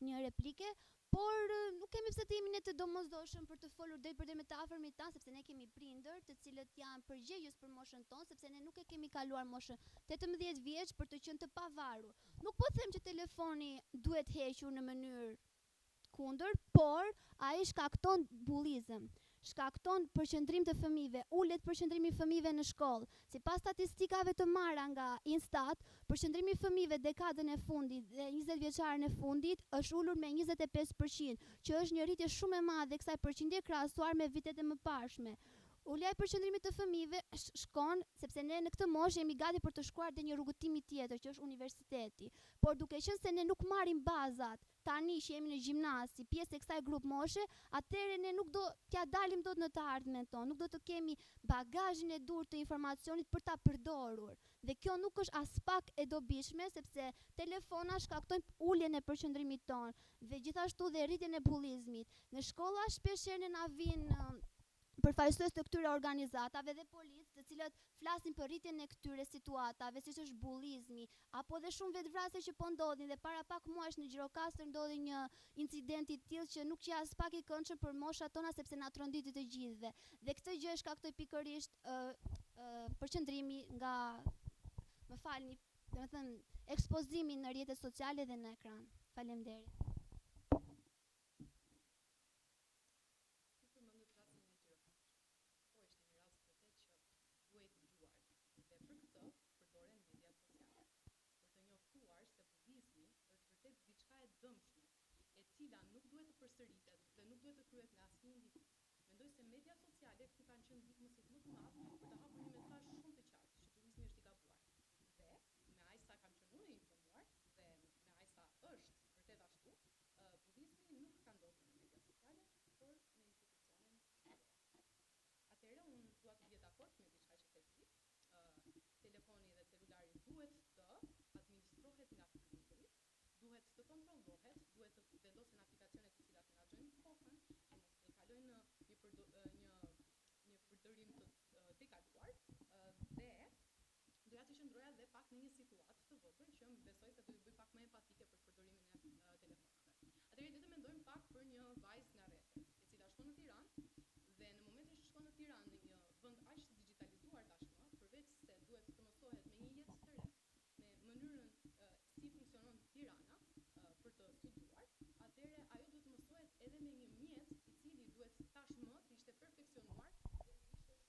Speaker 3: një replike, por nuk kemi pse të jemi ne të domosdoshëm për të folur deri për me të afërmit tan, sepse ne kemi prindër të cilët janë përgjegjës për moshën tonë, sepse ne nuk e kemi kaluar moshën 18 vjeç për të qenë të pavarur. Nuk po them që telefoni duhet hequr në mënyrë kundër, por ai shkakton bullizëm. Shkakton përqendrim të fëmijëve, ulet përqendrimi i fëmijëve në shkollë. Sipas statistikave të marra nga Instat, përqendrimi i fëmijëve dekadën e fundit dhe 20 vjeçarën e fundit është ulur me 25%, që është një rritje shumë e madhe kësaj përqindje krahasuar me vitet e mëparshme. Ulja e përqendrimit të fëmijëve shkon sepse ne në këtë moshë jemi gati për të shkuar te një rrugëtimi tjetër, që është universiteti. Por duke qenë se ne nuk marrim bazat, tani që jemi në gjimnaz, si pjesë e kësaj grup moshe, atëherë ne nuk do t'ja dalim dot në të ardhmen tonë, nuk do të kemi bagazhin e dur të informacionit për ta përdorur. Dhe kjo nuk është as pak e dobishme, sepse telefona shkaktojnë uljen e përqendrimit tonë dhe gjithashtu dhe rritjen e bullizmit. Në shkolla shpeshherë na vijnë përfaqësues të këtyre organizatave dhe policë, të cilët flasin për rritjen e këtyre situatave, siç është bullizmi, apo dhe shumë vetvrasje që po ndodhin, dhe para pak muajsh në Gjirokastër ndodhi një incident i tillë që nuk që as pak i këndshëm për moshat tona, sepse na tronditi të gjithëve. Dhe këtë gjë shkaktoi pikërisht përqendrimi nga, më falni, domethënë ekspozimi në rrjetet sociale dhe në ekran. Faleminderit.
Speaker 16: Cila nuk duhet të përsëritet dhe nuk duhet të kryhet nga asnjë individ. Mendoj se media sociale këtu kanë qenë viktimësit më të madh për të hapur një mesazh shumë të qartë që turizmi është i gabuar. Dhe me aq sa kam qenë unë informuar dhe me aq sa është vërtet ashtu, turizmi nuk ka ndodhur në media sociale, por në institucionin shkollor. Atëherë unë dua të bie dakord me diçka që the ti. Telefoni dhe celulari duhet të duhet të kontrollohet, duhet të vendosen aplikacione të cilat menaxhojnë kohën, që mos të kalojnë në një përdërim të dekaluar, dhe doja të qëndroja dhe pak në një situatë të vogël që më besoj se do të bëj pak më empatike për përdorimin e telefonave. Atëherë le të mendojmë pak për një vajzë nga Rrethë, e cila shkon në Tiranë dhe në momentin që shkon në Tiranë, në një vend aq të digitalizuar tashmë, përveç se duhet të mësohet me një jetë të re, me mënyrën si funksionon Tirana për të studiuar, atëherë ajo duhet të mësohet edhe me një mjet i cili duhet tashmë të ishte perfeksionuar dhe të ishte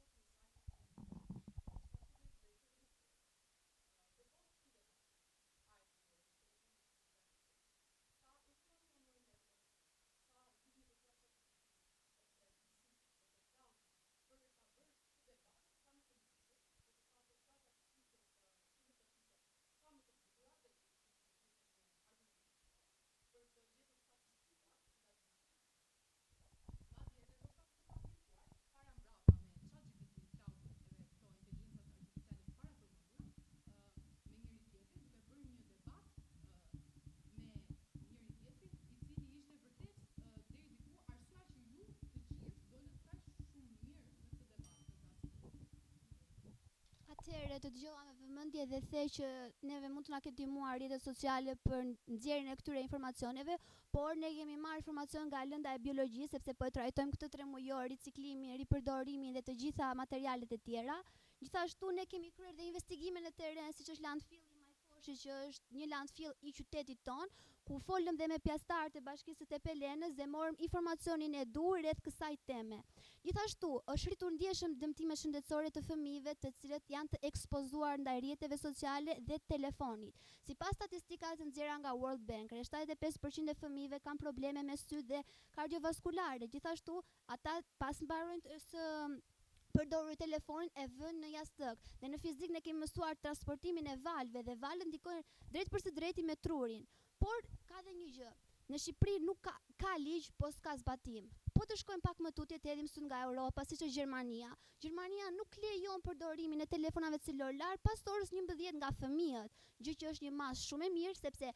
Speaker 3: Atëherë të dëgjova me vëmendje dhe the që neve mund të na ketë ndihmuar rrjetet sociale për nxjerrjen e këtyre informacioneve, por ne kemi marrë informacion nga lënda e biologjisë sepse po e trajtojmë këtë 3 mujor, riciklimin, ripërdorimin dhe të gjitha materialet e tjera. Gjithashtu ne kemi kryer dhe investigime në teren, siç është landfilli Majfoshi, që është një landfill i qytetit ton, ku folëm dhe me pjesëtarët e Bashkisë së Tepelenës dhe morëm informacionin e duhur rreth kësaj teme. Gjithashtu, është rritur ndjeshëm dëmtime shëndetësore të fëmijëve, të cilët janë të ekspozuar ndaj rrjeteve sociale dhe telefonit. Sipas statistikave të nxjerra nga World Bank, 75% e fëmijëve kanë probleme me sy dhe kardiovaskulare. Gjithashtu, ata pas mbarojnë së përdorur telefonin e vënë në jastëk. Dhe në fizik ne kemi mësuar transportimin e valve dhe valët ndikojnë drejt për së drejti me trurin. Por ka dhe një gjë. Në Shqipëri nuk ka ligj, po s'ka zbatim. Po të shkojmë pak më tutje të hedhim syt nga Europa, siç është Gjermania. Gjermania nuk lejon përdorimin e telefonave celular pas orës 11 nga fëmijët, gjë që është një masë shumë e mirë sepse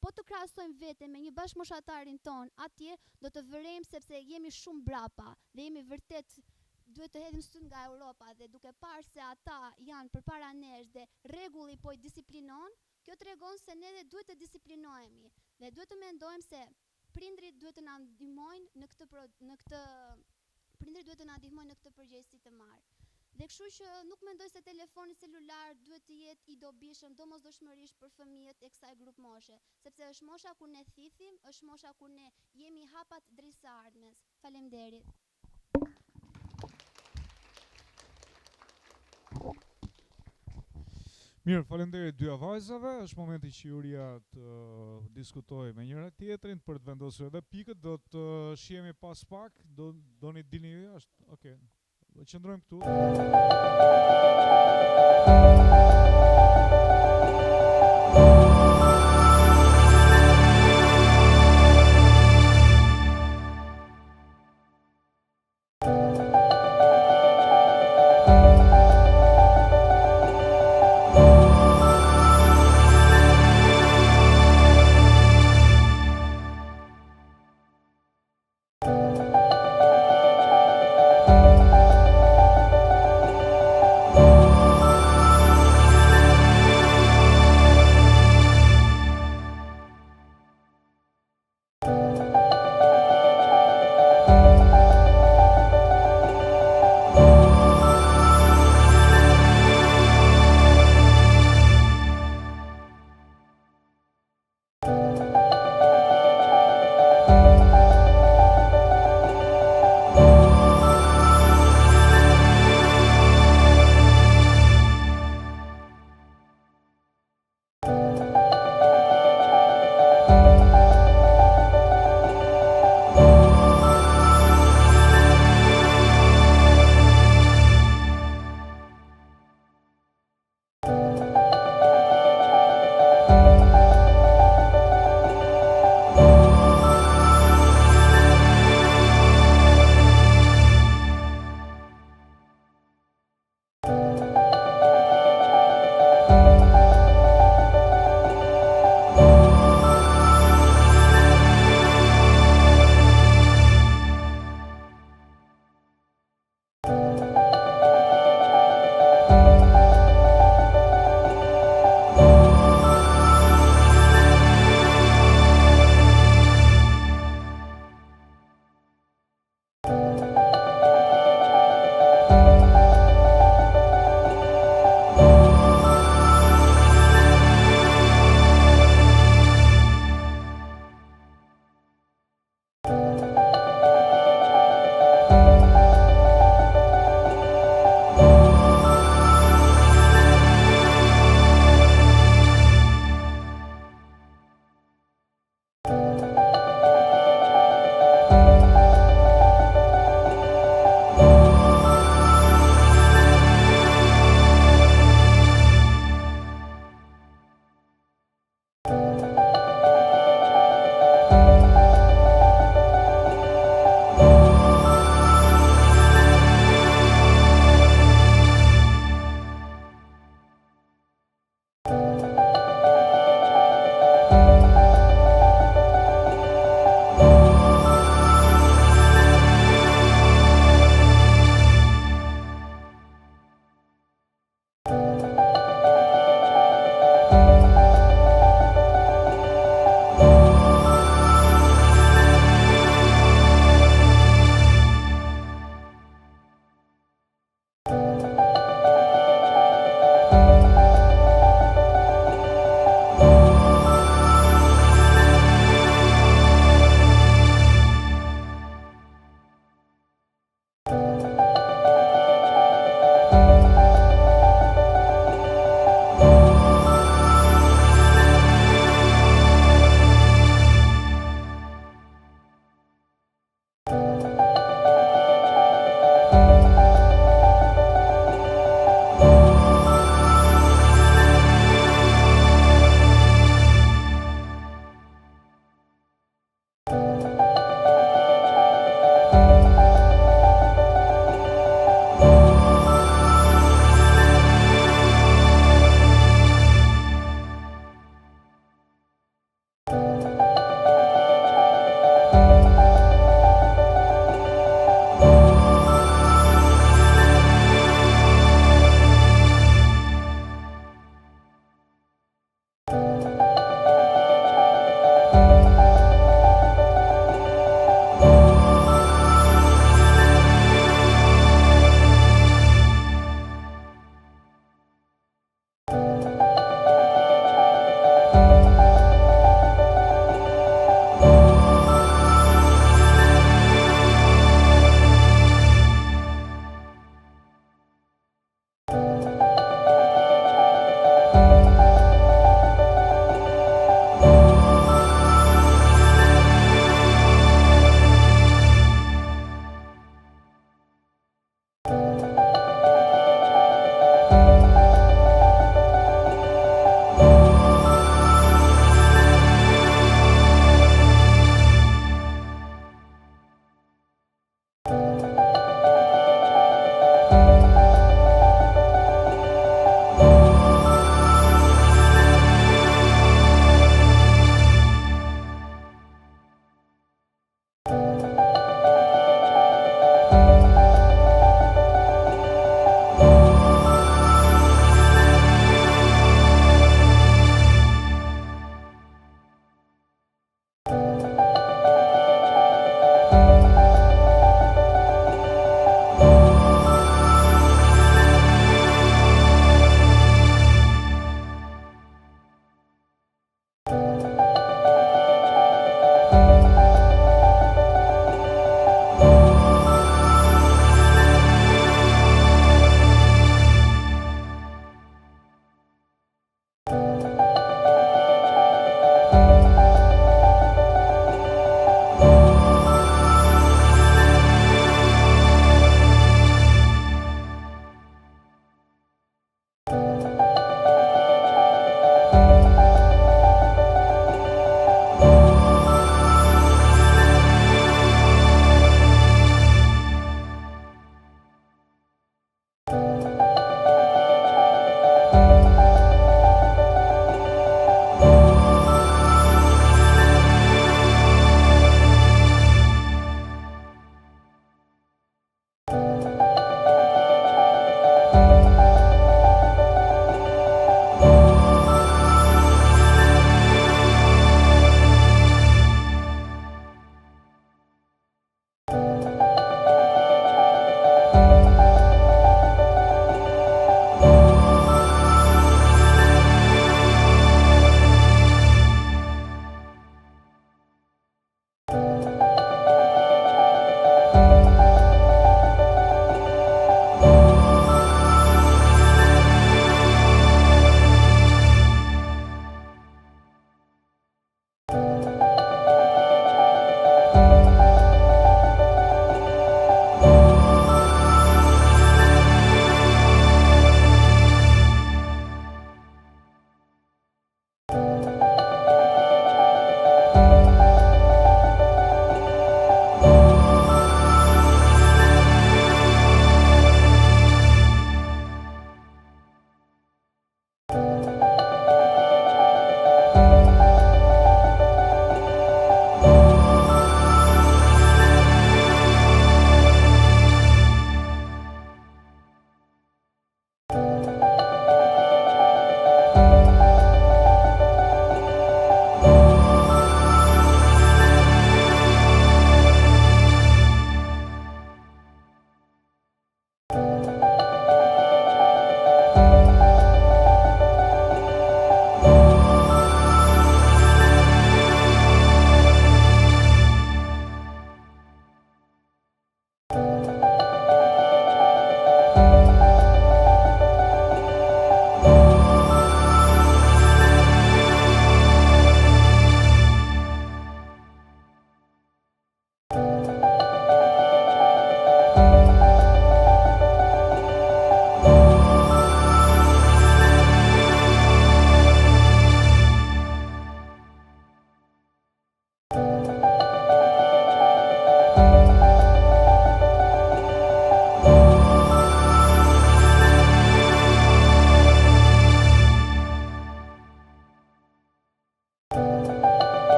Speaker 3: po të krahasojmë vete me një bashkëmoshatarin ton, atje do të vërejmë sepse jemi shumë brapa dhe jemi vërtet duhet të hedhim syt nga Europa dhe duke parë se ata janë përpara nesh dhe rregulli po i disiplinon, kjo tregon se ne dhe duhet të disiplinohemi dhe duhet të mendojmë se prindrit duhet të na ndihmojnë në këtë përgjegjësi të marrë. Dhe kështu që nuk mendoj se telefoni celular duhet të jetë i dobishëm domosdoshmërisht për fëmijët e kësaj grup moshe, sepse është mosha ku ne thithim, është mosha ku ne jemi hapat drejt së ardhmes. Faleminderit.
Speaker 1: Mirë, faleminderit dyja vajzave. Është momenti që juria të diskutojë me njëra tjetrin për të vendosur edhe pikët. Do të shihemi pas pak. Doni dilni jashtë? Okej. Do qëndrojmë këtu.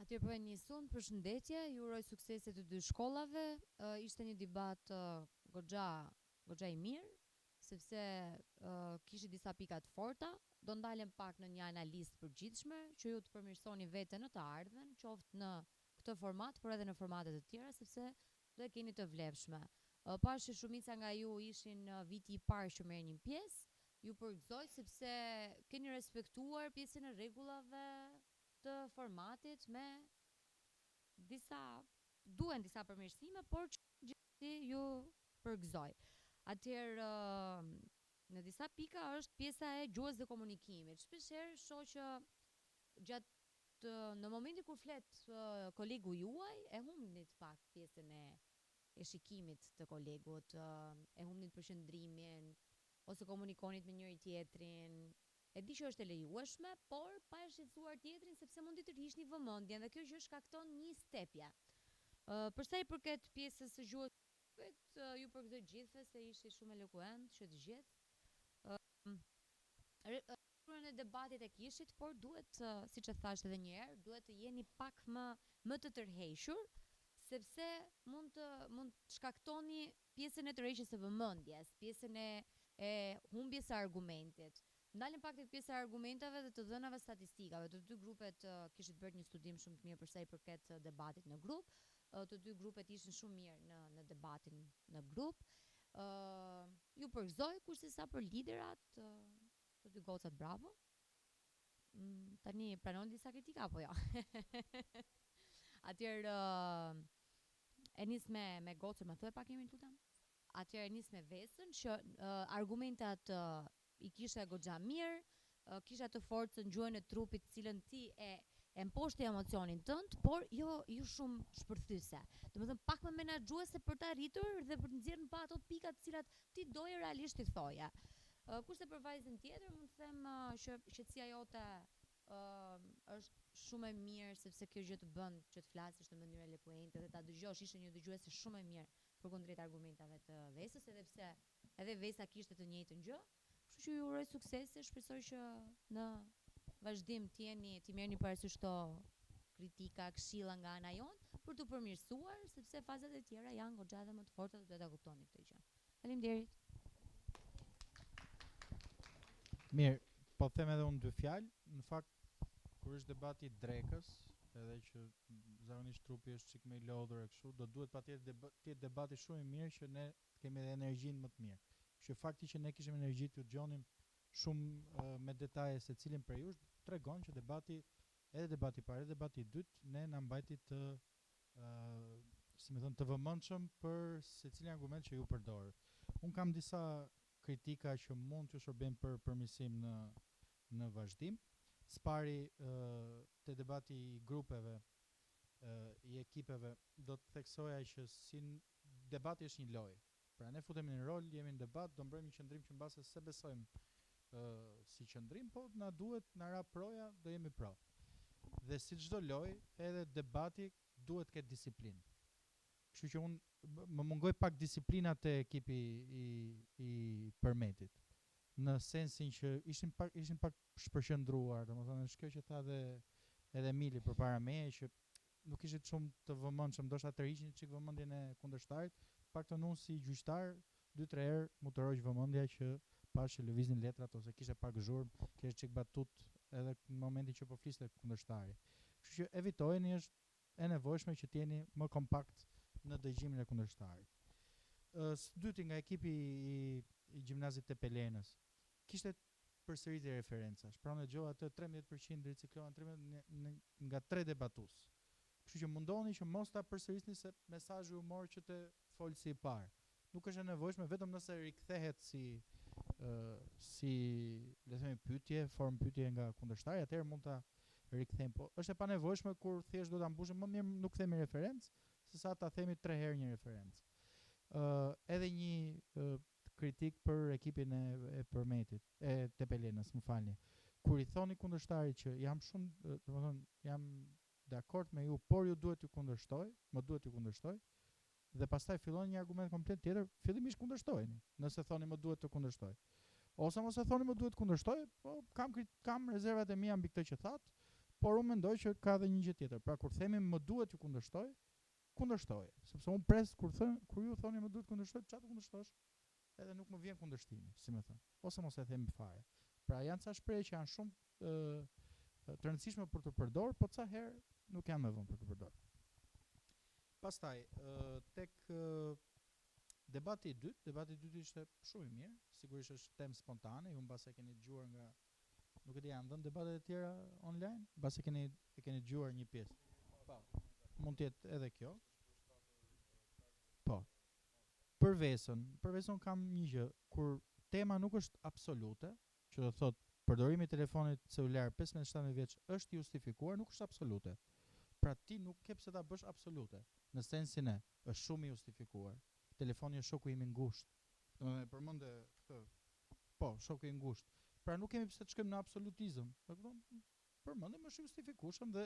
Speaker 15: Atëherë po e nisun, përshëndetje, ju uroj suksese të dy shkollave. Ishte një debat goxha i mirë, sepse kishte disa pika të forta. Do ndalem pak në një analizë të përgjithshme që ju të përmirësoni veten në të ardhmen, qoftë në këtë format, por edhe në formate të tjera, sepse do e keni të vlefshme. Pash që shumica nga ju ishin viti i parë që merrnin pjesë, ju përgëzoj sepse keni respektuar pjesën e rregullave të formatit me duhen disa përmirësime, por që gjithsesi ju përgëzoj. Atëherë në disa pika është pjesa e gjuhës dhe komunikimit. Shpeshherë shoh që në momentin kur flet kolegu juaj e humnit pak pjesën e shikimit të kolegut, e humnit përqendrimin ose komunikonit me njëri tjetrin. E di që është e lejueshme, por pa e shqetësuar tjetrin sepse mundi të rrihni vëmendjen dhe kjo gjë shkakton një stepje. Për sa i përket pjesës së gjuhës, ju përgëzoj gjithëve se ishi shumë elokuent që të gjithë. Në debatit e kishit, por duhet, siç e thash edhe një herë, duhet të jeni pak më të tërhequr, sepse mund të shkaktoni pjesën e tërheqjes së vëmendjes, pjesën e humbjes së argumentit. Ndalem pak tek pjesa e argumentave dhe të dhënave statistikave. Të dy grupet kishit bërë një studim shumë të mirë për sa i përket debatit në grup. Të dy grupet ishin shumë mirë në debatin në grup. Ju përgëzoj, kurse sa për liderat, të dy gocat bravo. Tani pranoni disa kritika apo jo? Atëherë e nis me gocën, më thuaj pak jemi lutem. Atëherë e nis me Vesën që argumentat i kisha goxha mirë, kisha të forcën gjuhën e trupit, cilën ti e mposhti emocionin tënd, por jo shumë shpërthyese. Domethënë pak më menaxhuese për të arritur dhe për të nxjerrë pa ato pikat të cilat ti doje realisht i thoje. Kurse për vajzën tjetër mund të them që qetësia jote është shumë e mirë sepse kjo gjë të bën që të flasësh në mënyrë elokuente dhe ta dëgjosh, ishe një dëgjuese shumë e mirë përkundrejt argumentave të Vesës, edhe pse edhe Vesa kishte të njëjtën gjë. Kështu që ju uroj suksese, shpresoj që në vazhdim ti merrni parasysh këto kritika, këshilla nga ana jonë për të përmirësuar, sepse fazat e tjera janë goxha dhe më të forta dhe duhet ta kuptoni këtë gjë. Faleminderit.
Speaker 17: Mirë, po them edhe unë dy fjalë. Në fakt, kur është debati i drekës, edhe që zakonisht trupi është çik më i lodhur e kështu, do duhet patjetër të jetë debati shumë i mirë që ne të kemi edhe energjinë më të mirë. Që fakti që ne kishim energji të dëgjonim shumë me detaje se cilin prej jush tregon që debati i parë, edhe debati i dytë, ne na mbajti të vëmendshëm për secilin argument që ju përdorë. Un kam disa kritika që mund t'ju shërbejnë për përmirësim në vazhdim. Spari te debati i grupeve i ekipeve do të theksoja që debati është një lojë. Pra ne futemi në rol, jemi në debat, do mbrojmë një qëndrim që mbase se besojmë si qëndrim, po na duhet na ra proja, do jemi pro. Dhe si çdo lojë, edhe debati duhet ketë disiplinë. Kështu që unë më mungoj pak disiplina te ekipi i Përmetit. Në sensin që ishin pak shpërqendruar, domethënë është kjo që tha edhe Mili përpara meje që nuk ishit shumë të vëmendshëm, ndoshta të rriqnin çik vëmendjen e kundërshtarit. Paktën unë si gjyqtar 2-3 herë më të rroq vëmendja që pash që lëviznin letrat ose kishte pak zhurmë, kishte çik batut edhe në momentin që po fliste kundërshtari. Kështu që evitojeni, është e nevojshme që të jeni më kompakt në dëgjimin e kundërshtarit. Së dyti nga ekipi i gjimnazit të Pelenës kishte përsëritje referencash. Pra dëgjova atë 13% riciklohen nga 3 debatues. Kështu që mundoni që mos ta përsërisni se mesazhi humor që të folsi i parë. Nuk është e nevojshme vetëm nëse rikthehet si le të themi pyetje, formë pyetje nga kundërshtari, atëherë mund ta rikthejmë. Po është e panevojshme kur thjesht do ta mbushim, më mirë nuk themi referencë, sesa ta themi 3 herë një referencë. Edhe një kritik për ekipin e Përmetit, e Tepelenës, më falni. Kur i thoni kundërshtarit që jam shumë, domethënë jam dakord me ju, por ju duhet t'ju kundërshtoj, më duhet t'ju kundërshtoj, dhe pastaj fillon një argument komplet tjetër, fillimisht kundërshtojeni, nëse thoni më duhet të kundërshtoj. Ose mos e thoni më duhet të kundërshtoj, po kam rezervat e mia mbi këtë që thatë, por unë mendoj që ka edhe një gjë tjetër. Pra kur themi më duhet ju kundërshtoj, kundërshtoj. Sepse unë pres kur ju thoni më duhet kundërshtoj, çfarë të kundërshtosh? Edhe nuk më vjen kundërshtimi, si më thënë. Ose mos e themi fare. Pra janë ca shprehje që janë shumë të rëndësishme për të përdor, po ca herë nuk janë më vonë për të përdor. Pastaj, tek debati i dytë ishte shumë i mirë, sigurisht është temë spontane, ju mbas e keni dëgjuar nga, nuk e di, janë dhënë debatet e tjera online, mbas e keni dëgjuar një pjesë. Po, mund të jetë edhe kjo. Po. Për vesën kam një gjë, kur tema nuk është absolute, që do thotë përdorimi i telefonit celular 15-17 vjeç është justifikuar, nuk është absolute. Pra ti nuk ke pse ta bësh absolute, në sensin e është shumë i justifikuar. Telefoni është shoku im i ngushtë. Domethënë përmendë këtë. Po, shoku i ngushtë. Pra nuk kemi pse të shkojmë në absolutizëm. Përmendëm është justifikueshëm dhe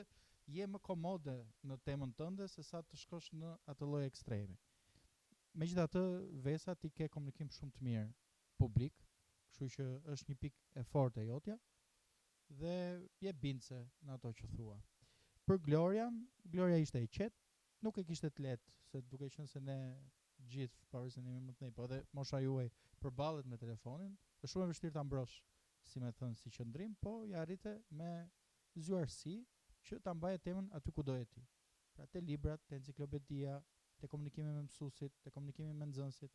Speaker 17: je më komode në temën tënde se sa të shkosh në atë lloj ekstremi. Megjithatë, Vesa ti ke komunikim shumë të mirë publik, kështu që është një pikë e fortë e jotja dhe je bindse në ato që thua. Për Gloria ishte e qetë, nuk e kishte të lehtë, se duke qenë se ne gjithë, pavarësisht se ne jemi më të nej, po edhe mosha juaj përballet me telefonin, është shumë e vështirë ta mbrosh, si më thën, si qëndrim, po ja arrite me zgjuarsi që ta mbaje temën aty ku do e ti. Pra te librat, te enciklopedia, te komunikimi me mësuesit, te komunikimi me nxënësit.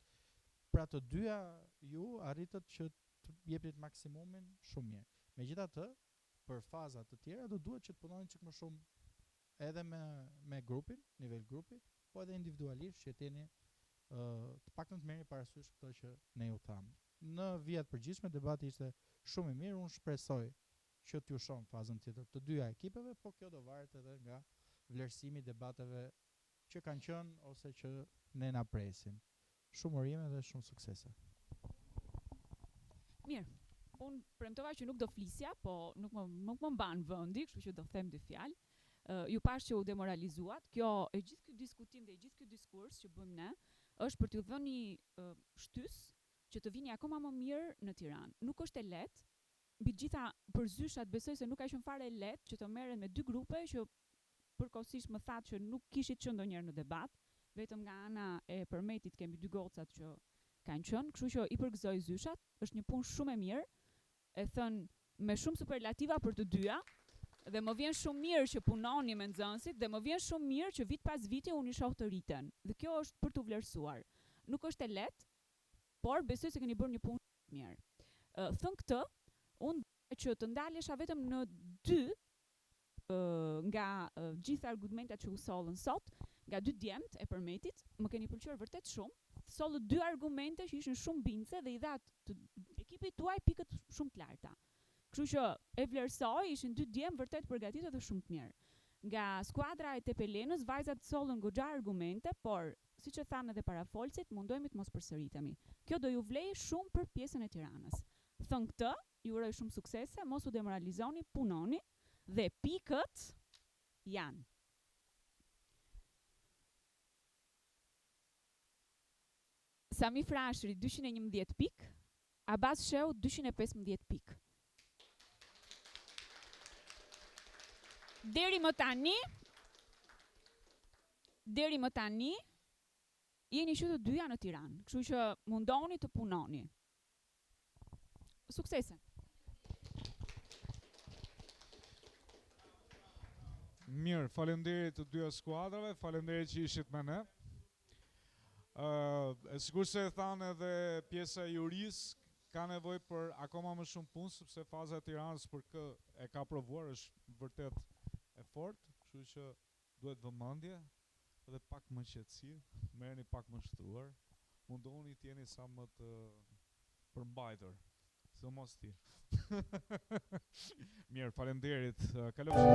Speaker 17: Pra të dyja ju arritët që të jepit maksimumin shumë mirë. Megjithatë, për faza të tjera do duhet që të punoni çik më shumë edhe me grupin, nivel grupi, po edhe individualisht që jeni të paktën të merrni parasysh këto që ne ju thamë. Në vijat përgjithshme debati ishte shumë i mirë, unë shpresoj që t'ju shoh fazën tjetër të dyja ekipeve, po kjo do varet edhe nga vlerësimi i debateve që kanë qenë ose që ne na presin. Shumë urime dhe shumë suksese.
Speaker 18: Mirë. Unë premtova që nuk do flisja, po nuk më mban vendi, kështu që do them dy fjalë. Ju pash që u demoralizuat. Kjo e gjithë ky diskutim dhe e gjithë ky diskurs që bëjmë ne është për t'ju dhënë një shtys që të vini akoma më mirë në Tiranë. Nuk është e lehtë. Mbi të gjitha përzyshat besoj se nuk ka qenë fare lehtë që të merren me dy grupe që përkohësisht më thatë që nuk kishit qenë ndonjëherë në debat, vetëm nga ana e Përmetit kemi dy gocat që kanë qenë, kështu që i përgëzoj zyshat, është një punë shumë e mirë. E thën me shumë superlativa për të dyja dhe më vjen shumë mirë që punoni me nxënësit dhe më vjen shumë mirë që vit pas viti unë i shoh të riten. Dhe kjo është për të vlerësuar. Nuk është e lehtë, por besoj se keni bërë një punë të mirë. Thën këtë, unë që të ndalesha vetëm në dy nga gjithë argumentat që u sollën sot, nga dy djemt e Përmetit, më keni pëlqyer vërtet shumë. Sollën dy argumente që ishin shumë bindse dhe i dha të ekipit tuaj pikët shumë të larta. Kështu që e vlerësoj, ishin dy djem vërtet përgatitur dhe shumë të mirë. Nga skuadra e Tepelenës, vajzat sollën goxha argumente, por siç e thanë edhe parafolësit, mundohemi të mos përsëritemi. Kjo do ju vlej shumë për pjesën e Tiranës. Thën këtë, ju uroj shumë suksese, mos u demoralizoni, punoni dhe pikët janë. Sami Frashëri 211 pikë, Abas Sheu 215 pikë. Deri më tani, jeni që të dyja në Tiranë, kështu që mundoni të punoni. Suksese!
Speaker 1: Mirë, faleminderit të dyja skuadrave, faleminderit që ishit me ne. Sikur se e thanë edhe pjesa e juris, ka nevojë për akoma më shumë punë, sepse faza e Tiranës për kë e ka provuar është vërtet e fortë, kështu që duhet vëmendje dhe pak më qetësi, merrni pak më shtruar, mundohuni të jeni sa më të përmbajtur, sidomos ti. Mirë, faleminderit. Kalofshi.